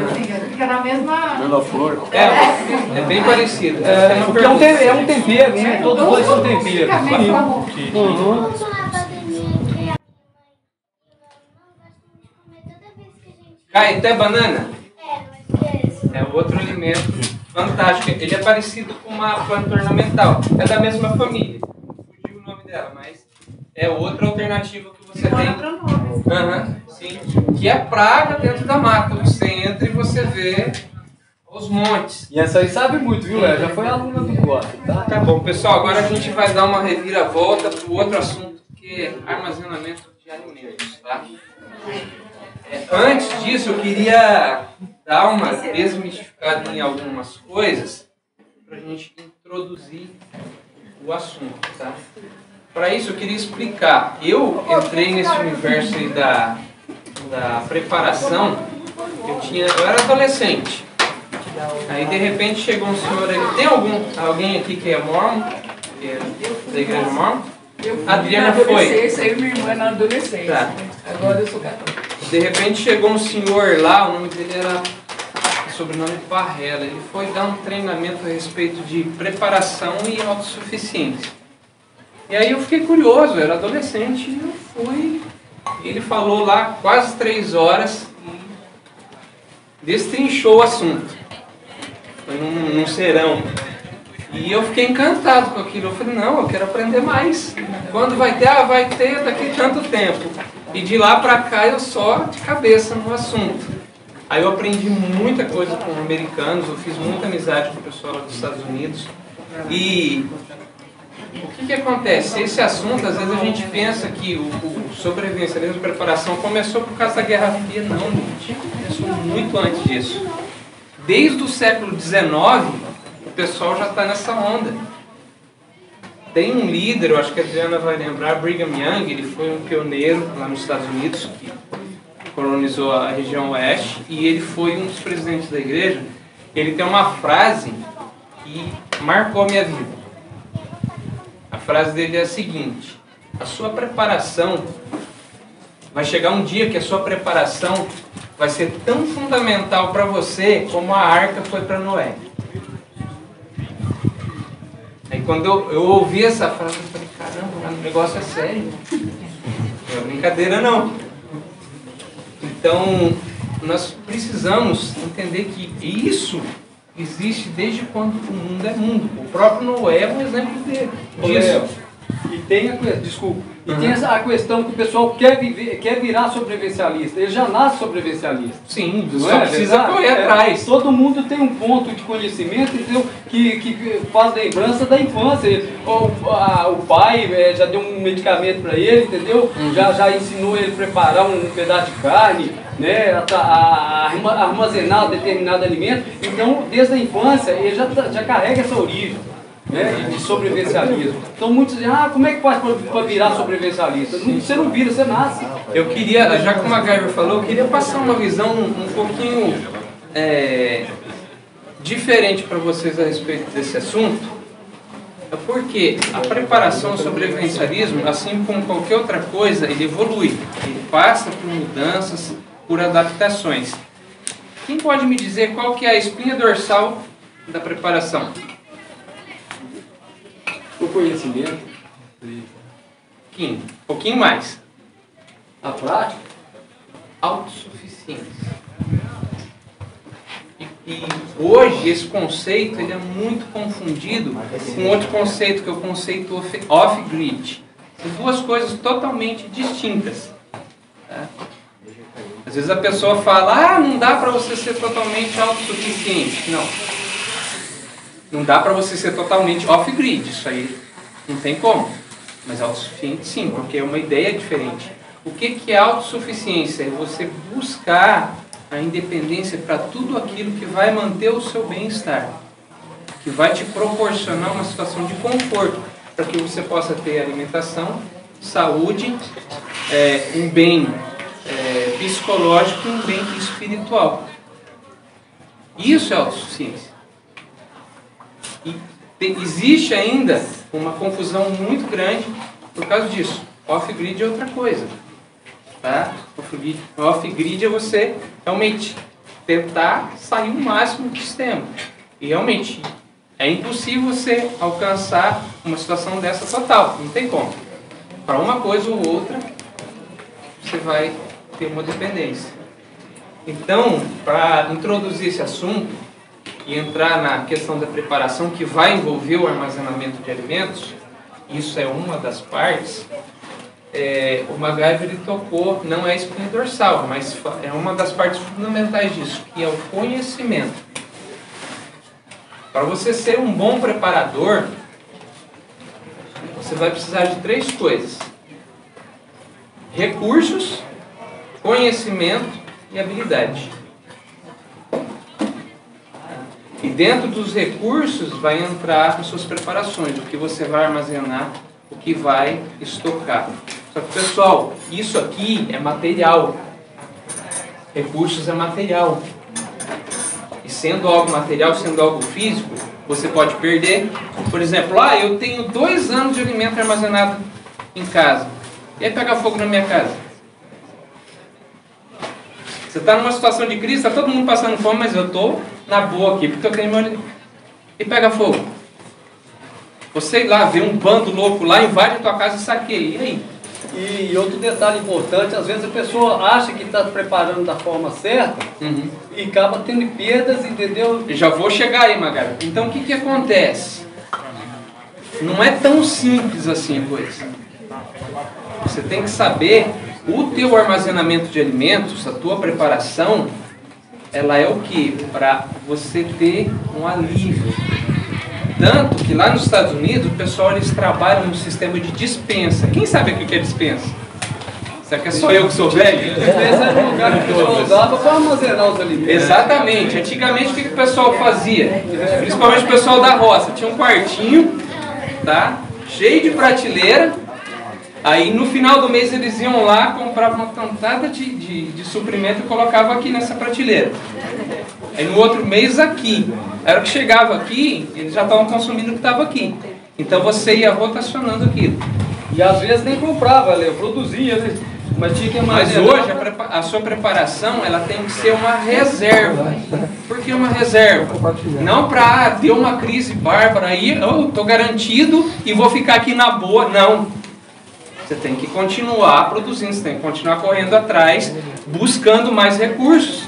fica na mesma flor. É bem parecido. Porque é um tempero, né? Todos dois são temperos. Caeté banana? É outro alimento fantástico. Ele é parecido com uma planta ornamental. É da mesma família. Fugiu o nome dela, mas é outra alternativa que você tem. Sim. Que é praga dentro da mata. Você entra e você vê os montes. E essa aí sabe muito, viu, Léo? Já foi aluna do Costa, tá? Tá bom, pessoal. Agora a gente vai dar uma reviravolta para o outro assunto, que é armazenamento de alimentos, tá? Antes disso, eu queria dar uma desmistificada em algumas coisas para a gente introduzir o assunto, tá? Para isso, eu queria explicar. Eu entrei nesse universo aí da preparação. Eu era adolescente. Aí, de repente, chegou um senhor ali. Tem alguém aqui que é mormon? Que é da igreja mormon? A Adriana foi. Eu e minha irmã na adolescência. Tá. Agora eu sou católica. De repente chegou um senhor lá, o nome dele era sobrenome Barrela. Ele foi dar um treinamento a respeito de preparação e autossuficiência. E aí eu fiquei curioso, eu era adolescente, e eu fui. Ele falou lá quase 3 horas e destrinchou o assunto. Foi num serão. E eu fiquei encantado com aquilo. Eu falei, não, eu quero aprender mais. Quando vai ter? Ah, vai ter daqui tanto tempo. E de lá pra cá eu só de cabeça no assunto. Aí eu aprendi muita coisa com americanos, eu fiz muita amizade com o pessoal lá dos Estados Unidos. E o que acontece? Esse assunto, às vezes a gente pensa que o sobrevivencialismo e preparação começou por causa da Guerra Fria. Não, gente. Começou muito antes disso. Desde o século XIX, o pessoal já está nessa onda. Tem um líder, eu acho que a Adriana vai lembrar, Brigham Young, ele foi um pioneiro lá nos Estados Unidos, que colonizou a região oeste, e ele foi um dos presidentes da igreja. Ele tem uma frase que marcou a minha vida. A frase dele é a seguinte: a sua preparação, vai chegar um dia que a sua preparação vai ser tão fundamental para você como a arca foi para Noé. Aí quando eu ouvi essa frase, eu falei, caramba, o negócio é sério. Não é brincadeira não. Então, nós precisamos entender que isso existe desde quando o mundo é mundo. O próprio Noé é um exemplo disso. E tem a questão que o pessoal quer virar sobrevivencialista. Ele já nasce sobrevivencialista. Sim, só precisa correr atrás. Todo mundo tem um ponto de conhecimento, entendeu? Que faz lembrança da infância. O pai já deu um medicamento para ele, entendeu? Já ensinou ele a preparar um pedaço de carne, né? A armazenar determinado alimento. Então, desde a infância, ele já carrega essa origem, né, de sobrevivencialismo. Então muitos dizem, como é que faz para virar sobrevivencialista? Você não vira, você nasce. Eu queria, já que o MacGyver falou, eu queria passar uma visão um pouquinho diferente para vocês a respeito desse assunto. Porque a preparação ao sobrevivencialismo, assim como qualquer outra coisa, ele evolui. Ele passa por mudanças, por adaptações. Quem pode me dizer qual que é a espinha dorsal da preparação? O conhecimento. Um pouquinho mais. A prática. Autossuficiência. que hoje esse conceito ele é muito confundido com outro conceito, que é o conceito off-grid. São duas coisas totalmente distintas. Tá? Às vezes a pessoa fala, não dá para você ser totalmente autossuficiente. Não. Não dá para você ser totalmente off-grid. Isso aí não tem como. Mas autossuficiente sim, porque é uma ideia diferente. O que é autossuficiência? É você buscar a independência para tudo aquilo que vai manter o seu bem-estar, que vai te proporcionar uma situação de conforto, para que você possa ter alimentação, saúde, um bem psicológico e um bem espiritual. Isso é autossuficiência. E existe ainda uma confusão muito grande por causa disso. Off-grid é outra coisa. Tá? Off-grid é você realmente tentar sair o máximo do sistema. E realmente é impossível você alcançar uma situação dessa total. Não tem como. Para uma coisa ou outra, você vai ter uma dependência. Então, para introduzir esse assunto e entrar na questão da preparação que vai envolver o armazenamento de alimentos, isso é uma das partes. O MacGyver ele tocou, não é a espinha dorsal, mas é uma das partes fundamentais disso, que é o conhecimento. Para você ser um bom preparador, você vai precisar de 3 coisas: recursos, conhecimento e habilidade. E dentro dos recursos vai entrar as suas preparações, o que você vai armazenar, o que vai estocar. Só que, pessoal, isso aqui é material. Recursos é material. E sendo algo material, sendo algo físico, você pode perder. Por exemplo, eu tenho 2 anos de alimento armazenado em casa. E aí pega fogo na minha casa. Você está numa situação de crise, está todo mundo passando fome, mas eu estou na boa aqui, porque eu tenho meu alimento. E pega fogo. Você ir lá, ver um bando louco lá, invade a tua casa e saqueia. E aí? E outro detalhe importante, às vezes a pessoa acha que está preparando da forma certa e acaba tendo perdas, entendeu? Eu já vou chegar aí, Magara. Então o que acontece? Não é tão simples assim a coisa. Você tem que saber, o teu armazenamento de alimentos, a tua preparação, ela é o que? Para você ter um alívio. Tanto que lá nos Estados Unidos, o pessoal eles trabalham no sistema de dispensa. Quem sabe o que é dispensa? Será que é só eu que sou velho? Dispensa era um lugar que o pessoal usava para armazenar os alimentos. Exatamente. Antigamente o que o pessoal fazia? Principalmente o pessoal da roça. Tinha um quartinho, tá? Cheio de prateleira. Aí no final do mês eles iam lá, compravam uma cantada de suprimento e colocavam aqui nessa prateleira. Aí no outro mês aqui. Era que chegava aqui, eles já estavam consumindo o que estava aqui. Então você ia rotacionando aquilo. E às vezes nem comprava, eu produzia, né? Mas tinha que Mas hoje a sua preparação ela tem que ser uma reserva. Por que uma reserva? Não para ter uma crise bárbara aí, eu estou garantido e vou ficar aqui na boa. Não. Você tem que continuar produzindo, você tem que continuar correndo atrás, buscando mais recursos.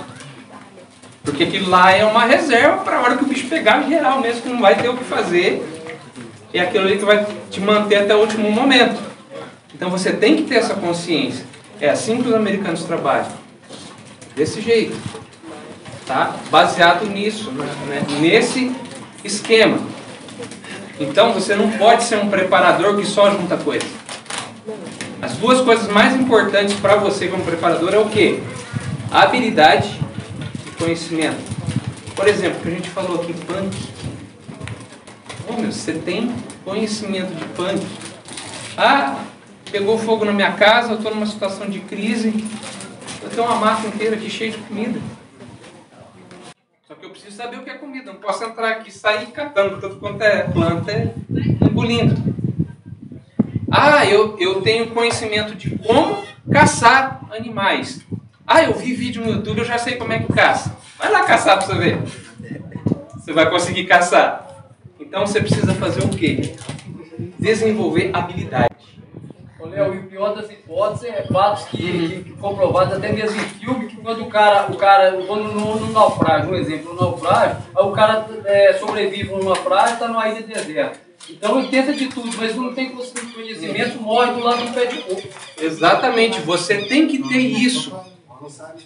Porque aquilo lá é uma reserva para a hora que o bicho pegar geral mesmo, que não vai ter o que fazer. É aquilo ali que vai te manter até o último momento. Então você tem que ter essa consciência. É assim que os americanos trabalham. Desse jeito. Tá? Baseado nisso, né? Nesse esquema. Então você não pode ser um preparador que só junta coisa. As 2 coisas mais importantes para você como preparador é o quê? Habilidade e conhecimento. Por exemplo, o que a gente falou aqui, punk. Você tem conhecimento de punk. Pegou fogo na minha casa, eu estou numa situação de crise, eu tenho uma máquina inteira aqui cheia de comida. Só que eu preciso saber o que é comida, não posso entrar aqui e sair catando tudo quanto é planta, engolindo. Eu tenho conhecimento de como caçar animais. Eu vi vídeo no YouTube, eu já sei como é que caça. Vai lá caçar para você ver. Você vai conseguir caçar. Então você precisa fazer o quê? Desenvolver habilidade. Léo, e o pior das hipóteses é fatos que comprovados até mesmo em filme, que quando quando no naufrágio, um exemplo, no naufrágio, aí o cara sobrevive no naufrágio e está numa ilha deserta. Então ele tenta de tudo, mas não tem conhecimento, morre do lado do pé de coco. Exatamente, você tem que ter isso.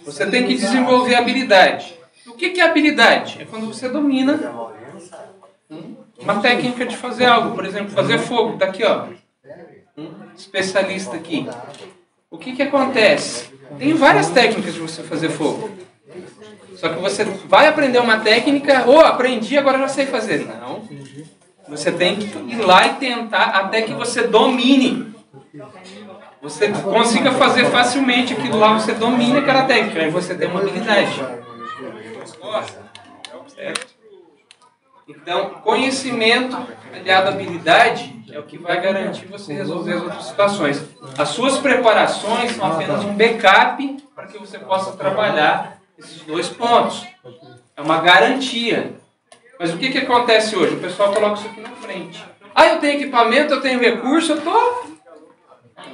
Você tem que desenvolver habilidade. O que é habilidade? É quando você domina uma técnica de fazer algo. Por exemplo, fazer fogo. Tá aqui, ó. Especialista aqui. O que acontece? Tem várias técnicas de você fazer fogo. Só que você vai aprender uma técnica, aprendi, agora já sei fazer. Não. Você tem que ir lá e tentar até que você domine. Você consiga fazer facilmente aquilo lá, você domina aquela técnica, aí você tem uma habilidade. Certo? Então, conhecimento aliado à habilidade é o que vai garantir você resolver as outras situações. As suas preparações são apenas um backup para que você possa trabalhar esses dois pontos. É uma garantia. Mas o que acontece hoje? O pessoal coloca isso aqui na frente. Ah, eu tenho equipamento, eu tenho recurso, eu estou...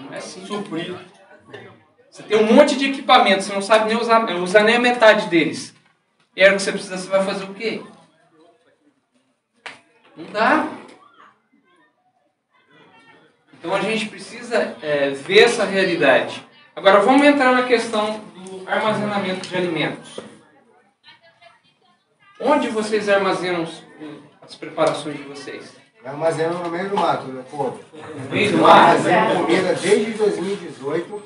Não é assim. Suprido. Você tem um monte de equipamento, você não sabe nem usar nem a metade deles. E aí o que você precisa, você vai fazer o quê? Não dá. Então a gente precisa ver essa realidade. Agora vamos entrar na questão do armazenamento de alimentos. Onde vocês armazenam as preparações de vocês? Eu armazeno no meio do mato, meu povo. No meio do mato? Armazeno comida desde 2018,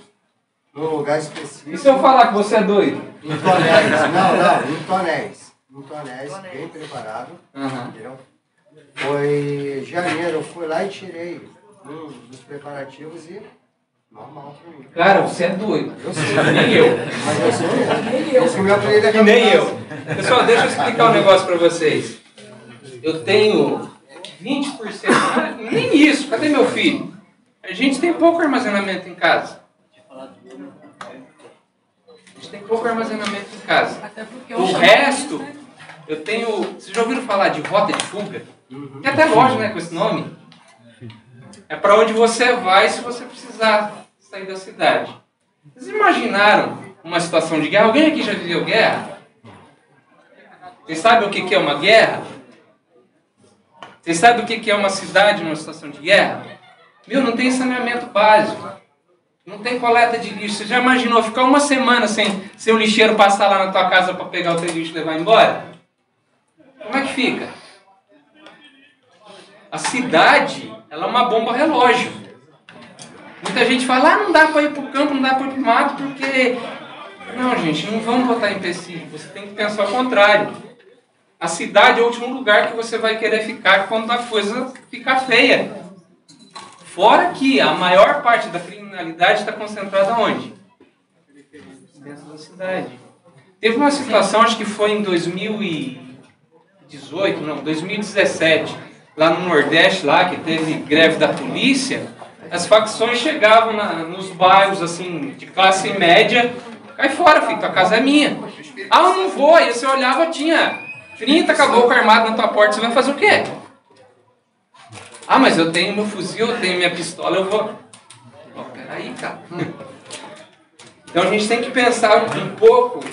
num lugar específico. E se eu falar que você é doido? Em tonéis. Não, em tonéis. Em tonéis, bem preparado. Entendeu? Foi em janeiro, eu fui lá e tirei dos preparativos e normal pra mim. Cara, você é doido. Eu sei. Nem eu. Mas eu sei mesmo. Nem eu. Esse meu apelido é que nem eu. Pessoal, deixa eu explicar um negócio pra vocês. Eu tenho 20%. Nem isso. Cadê meu filho? A gente tem pouco armazenamento em casa. A gente tem pouco armazenamento em casa. O resto, eu tenho... Vocês já ouviram falar de rota de fuga? Tem até loja, né, com esse nome. É para onde você vai se você precisar sair da cidade. Vocês imaginaram uma situação de guerra? Alguém aqui já viveu guerra? Vocês sabem o que é uma guerra? Vocês sabem o que é uma cidade numa situação de guerra? Meu, não tem saneamento básico. Não tem coleta de lixo. Você já imaginou ficar uma semana sem o lixeiro passar lá na tua casa para pegar o teu lixo e levar embora? Como é que fica? A cidade, ela é uma bomba relógio. Muita gente fala, não dá para ir para o campo, não dá para ir para o mato, porque... Não, gente, não vamos botar empecilho. Você tem que pensar ao contrário. A cidade é o último lugar que você vai querer ficar quando a coisa ficar feia. Fora que a maior parte da criminalidade está concentrada onde? Dentro da cidade. Teve uma situação, acho que foi em 2017, lá no Nordeste, lá que teve greve da polícia, as facções chegavam nos bairros assim, de classe média, cai fora, filho, tua casa é minha. Ah, eu não vou. Aí você olhava, tinha 30 caboclo armado na tua porta, você vai fazer o quê? Ah, mas eu tenho meu fuzil, eu tenho minha pistola, eu vou... Oh, peraí, cara. Então a gente tem que pensar um pouco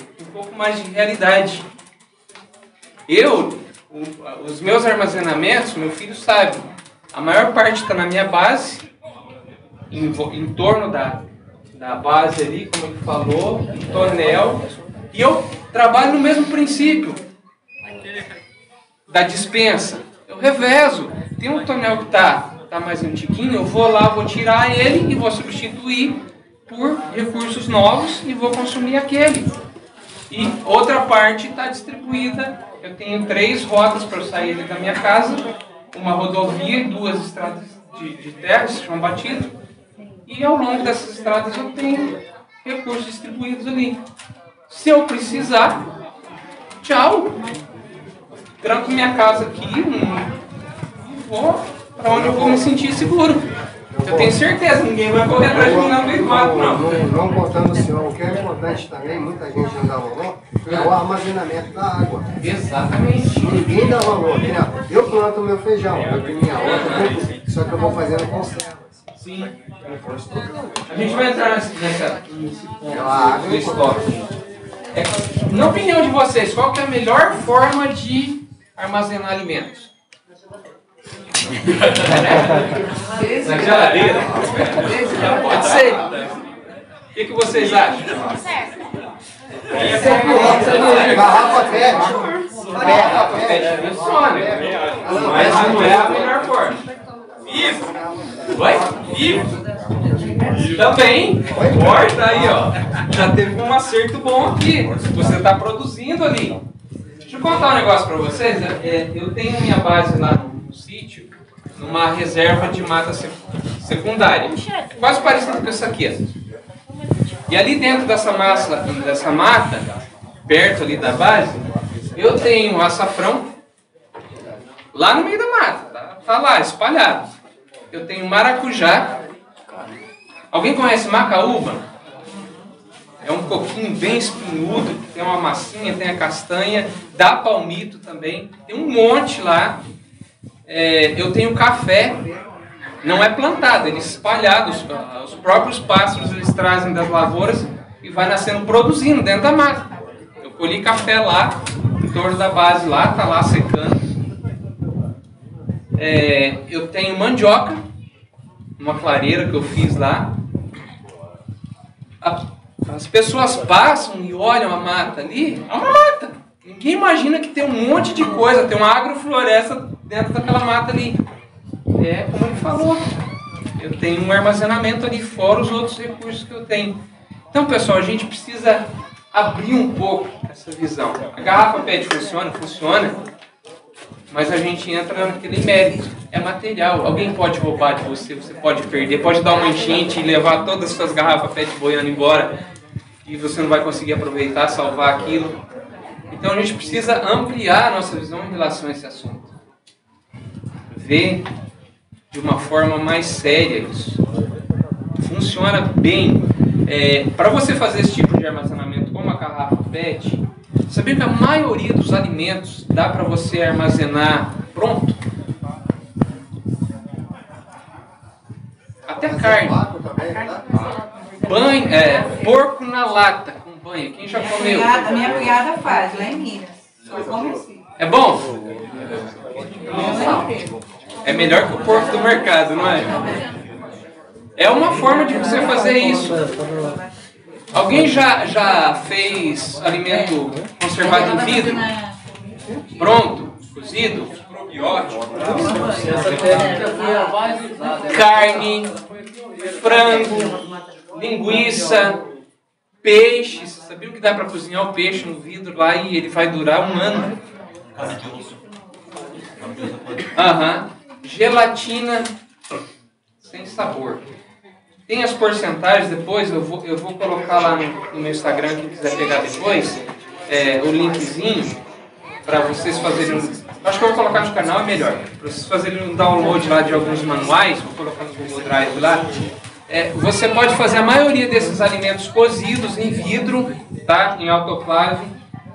mais de realidade. Os meus armazenamentos, meu filho sabe, a maior parte está na minha base, em torno da base ali, como ele falou, em tonel, e eu trabalho no mesmo princípio da dispensa. Eu revezo. Tem um tonel que tá mais antiguinho, eu vou lá, vou tirar ele e vou substituir por recursos novos e vou consumir aquele. E outra parte está distribuída. Eu tenho 3 rotas para eu sair da minha casa, uma rodovia e 2 estradas de terra, se chama batido. E ao longo dessas estradas eu tenho recursos distribuídos ali. Se eu precisar, tchau. Tranco minha casa aqui e vou para onde eu vou me sentir seguro. Eu tenho certeza, ninguém vai correr atrás de mim no meio do mato, não. Não contando o senhor, o que é importante também, muita gente não dá valor, é o armazenamento da água. Exatamente. Ninguém dá valor. Eu planto meu feijão, eu tenho minha horta, só que eu vou fazendo conservas. Sim. A gente vai entrar nesse ponto do estoque. Na opinião de vocês, qual que é a melhor forma de armazenar alimentos? Na geladeira? Pode ser. O que vocês acham? Garrafa PET. Garrafa PET funciona. Mas não é a melhor forma. Vivo. Oi? Vivo. Também. Corta aí, ó. Já teve um acerto bom aqui. Você está produzindo ali. Deixa eu contar um negócio para vocês. Eu tenho minha base lá no sítio, numa reserva de mata secundária. Quase parecido com isso aqui. E ali dentro dessa mata, perto ali da base, eu tenho açafrão lá no meio da mata. Tá lá, espalhado. Eu tenho maracujá. Alguém conhece macaúba? É um coquinho bem espinhudo, tem uma massinha, tem a castanha, dá palmito também, tem um monte lá. Eu tenho café, não é plantado, ele é espalhado, os próprios pássaros eles trazem das lavouras e vai nascendo produzindo dentro da mata. Eu colhi café lá, em torno da base lá, tá lá secando. Eu tenho mandioca, uma clareira que eu fiz lá. As pessoas passam e olham a mata ali, é uma mata. Ninguém imagina que tem um monte de coisa, tem uma agrofloresta dentro daquela mata ali. É como ele falou, eu tenho um armazenamento ali fora os outros recursos que eu tenho. Então, pessoal, a gente precisa abrir um pouco essa visão. A garrafa PET funciona? Funciona. Mas a gente entra naquele mérito. É material. Alguém pode roubar de você, você pode perder, pode dar uma enchente e levar todas as suas garrafas PET boiando embora e você não vai conseguir aproveitar, salvar aquilo. Então a gente precisa ampliar a nossa visão em relação a esse assunto. Ver de uma forma mais séria isso. Funciona bem. Para você fazer esse tipo de armazenamento com uma garrafa PET, sabia que a maioria dos alimentos dá para você armazenar pronto? Até carne. Banho, porco na lata com banha. Quem já comeu? A minha cunhada faz, lá em Minas. Só come assim. É bom? É melhor que o porco do mercado, não é? É uma forma de você fazer isso. Alguém já fez alimento conservado em vidro? Pronto, cozido, probiótico, carne, frango, linguiça, peixe. Você sabia que dá para cozinhar o peixe no vidro lá e ele vai durar um ano? Gelatina sem sabor. Tem as porcentagens depois, eu vou colocar lá no meu Instagram, quem quiser pegar depois, o linkzinho para vocês fazerem. Acho que eu vou colocar no canal, é melhor. Para vocês fazerem um download lá de alguns manuais, vou colocar no Google Drive lá. Você pode fazer a maioria desses alimentos cozidos em vidro, tá? Em autoclave,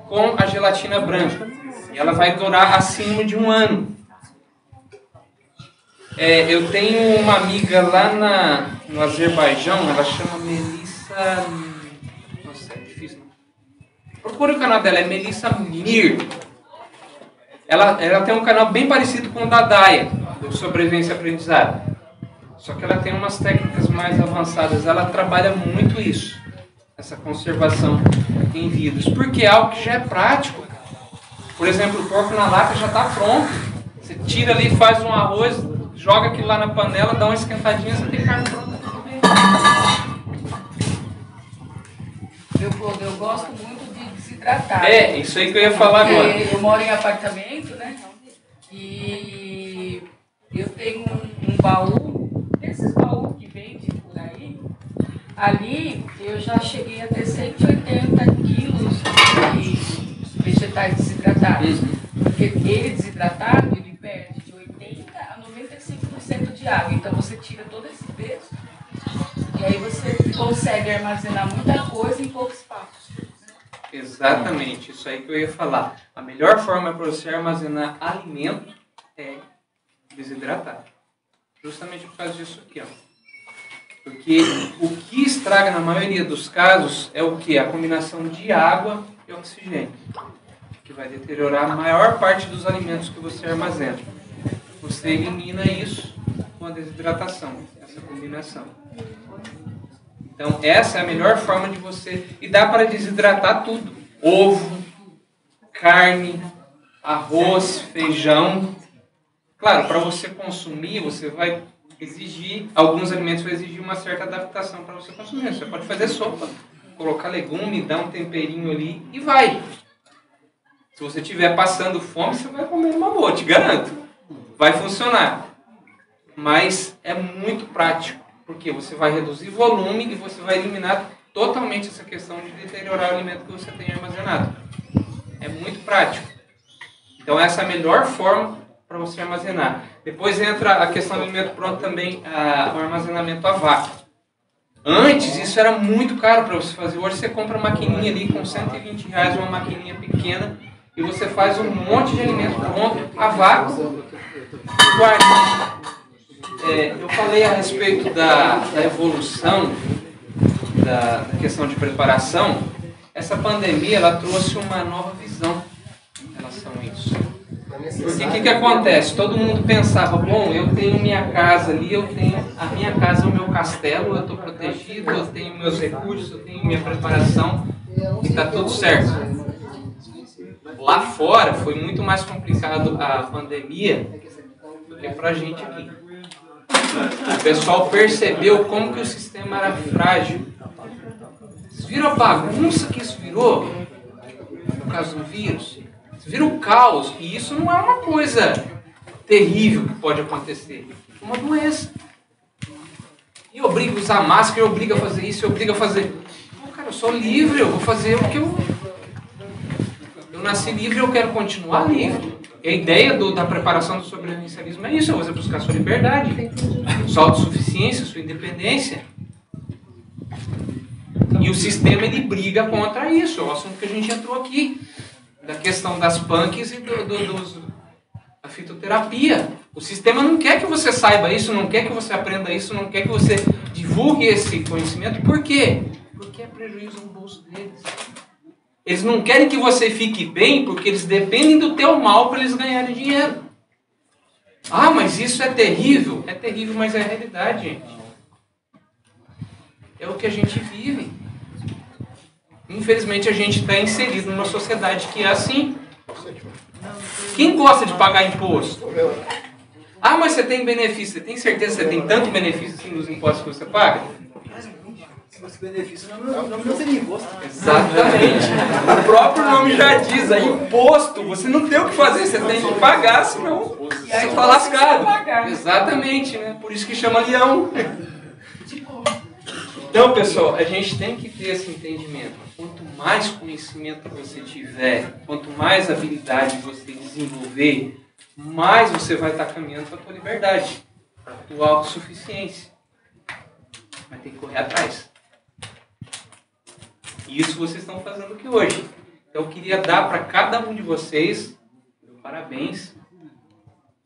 com a gelatina branca. E ela vai durar acima de um ano. Eu tenho uma amiga lá no Azerbaijão, ela chama Melissa... Nossa, é difícil. Procure o canal dela, é Melissa Mir. Ela tem um canal bem parecido com o da Daya, do Sobrevivência e Aprendizado. Só que ela tem umas técnicas mais avançadas. Ela trabalha muito isso, essa conservação em vidros, porque é algo que já é prático. Por exemplo, o porco na lata já está pronto. Você tira ali, faz um arroz, joga aquilo lá na panela, dá uma esquentadinha, você tem carne pronta. Eu gosto muito de desidratar. Isso aí que eu ia falar agora. Eu moro em apartamento, né? E eu tenho um baú, desses baús que vende por aí. Ali eu já cheguei a ter 180 quilos de vegetais desidratados. Porque ele desidratado, ele perde de 80% a 95% de água. Então você tira todo esse peso e aí você consegue armazenar muita coisa em pouco espaço. Exatamente, isso aí que eu ia falar. A melhor forma para você armazenar alimento é desidratar. Justamente por causa disso aqui, ó. Porque o que estraga na maioria dos casos é o que? A combinação de água e oxigênio, que vai deteriorar a maior parte dos alimentos que você armazena. Você elimina isso com a desidratação, essa combinação. Então essa é a melhor forma de você... E dá para desidratar tudo. Ovo, carne, arroz, feijão. Claro, para você consumir, você vai exigir... Alguns alimentos vão exigir uma certa adaptação para você consumir. Você pode fazer sopa, colocar legume, dar um temperinho ali e vai. Se você estiver passando fome, você vai comer uma boa, te garanto. Vai funcionar. Mas é muito prático. Porque você vai reduzir volume e você vai eliminar totalmente essa questão de deteriorar o alimento que você tem armazenado. É muito prático. Então essa é a melhor forma para você armazenar. Depois entra a questão do alimento pronto também, o armazenamento a vácuo. Antes isso era muito caro para você fazer. Hoje você compra uma maquininha ali com R$120, uma maquininha pequena, e você faz um monte de alimento pronto a vácuo. Eu falei a respeito da evolução da questão de preparação. Essa pandemia ela trouxe uma nova visão em relação a isso. Porque o que acontece? Todo mundo pensava, bom, eu tenho minha casa ali, eu tenho a minha casa, o meu castelo, eu estou protegido, eu tenho meus recursos, eu tenho minha preparação e está tudo certo. Lá fora foi muito mais complicado a pandemia do que para a gente aqui. O pessoal percebeu como que o sistema era frágil. Vocês viram a bagunça que isso virou? Por causa do vírus? Vocês viram o caos? E isso não é uma coisa terrível que pode acontecer. É uma doença. E obriga a usar máscara, obriga a fazer isso, obriga a fazer... Pô, cara, eu sou livre, eu vou fazer o que eu nasci livre, eu quero continuar livre. E a ideia da preparação do sobrevivencialismo é isso, é você buscar sua liberdade, sua autossuficiência, sua independência. E o sistema ele briga contra isso, é o assunto que a gente entrou aqui, da questão das punks e da fitoterapia. O sistema não quer que você saiba isso, não quer que você aprenda isso, não quer que você divulgue esse conhecimento. Por quê? Porque é prejuízo no bolso deles. Eles não querem que você fique bem porque eles dependem do teu mal para eles ganharem dinheiro. Ah, mas isso é terrível. É terrível, mas é a realidade, gente. É o que a gente vive. Infelizmente, a gente está inserido numa sociedade que é assim. Quem gosta de pagar imposto? Ah, mas você tem benefício. Você tem certeza que você tem tanto benefício assim nos impostos que você paga? Esse benefício não seria imposto. Exatamente. O próprio nome já diz, é imposto. Você não tem o que fazer, você tem que pagar, senão você está lascado. Exatamente, né? Por isso que chama leão. Então, pessoal, a gente tem que ter esse entendimento. Quanto mais conhecimento você tiver, quanto mais habilidade você desenvolver, mais você vai estar caminhando para a tua liberdade, para a tua autossuficiência. Mas tem que correr atrás. E isso vocês estão fazendo aqui hoje. Então eu queria dar para cada um de vocês parabéns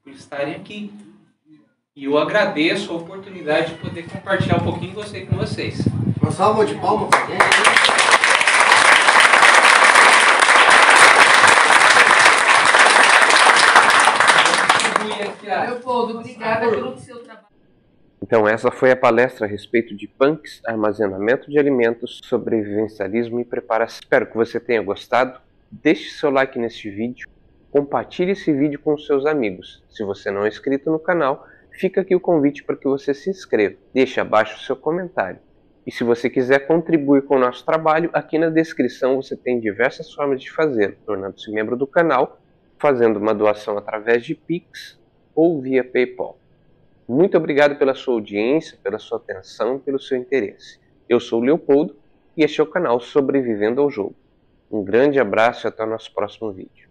por estarem aqui. E eu agradeço a oportunidade de poder compartilhar um pouquinho de você com vocês. Uma salva de palmas para gente. Leopoldo, obrigada pelo seu trabalho. Então essa foi a palestra a respeito de punks, armazenamento de alimentos, sobrevivencialismo e preparação. Espero que você tenha gostado. Deixe seu like neste vídeo, compartilhe esse vídeo com seus amigos. Se você não é inscrito no canal, fica aqui o convite para que você se inscreva. Deixe abaixo o seu comentário. E se você quiser contribuir com o nosso trabalho, aqui na descrição você tem diversas formas de fazer, tornando-se membro do canal, fazendo uma doação através de Pix ou via PayPal. Muito obrigado pela sua audiência, pela sua atenção e pelo seu interesse. Eu sou o Leopoldo e este é o canal Sobrevivendo ao Jogo. Um grande abraço e até o nosso próximo vídeo.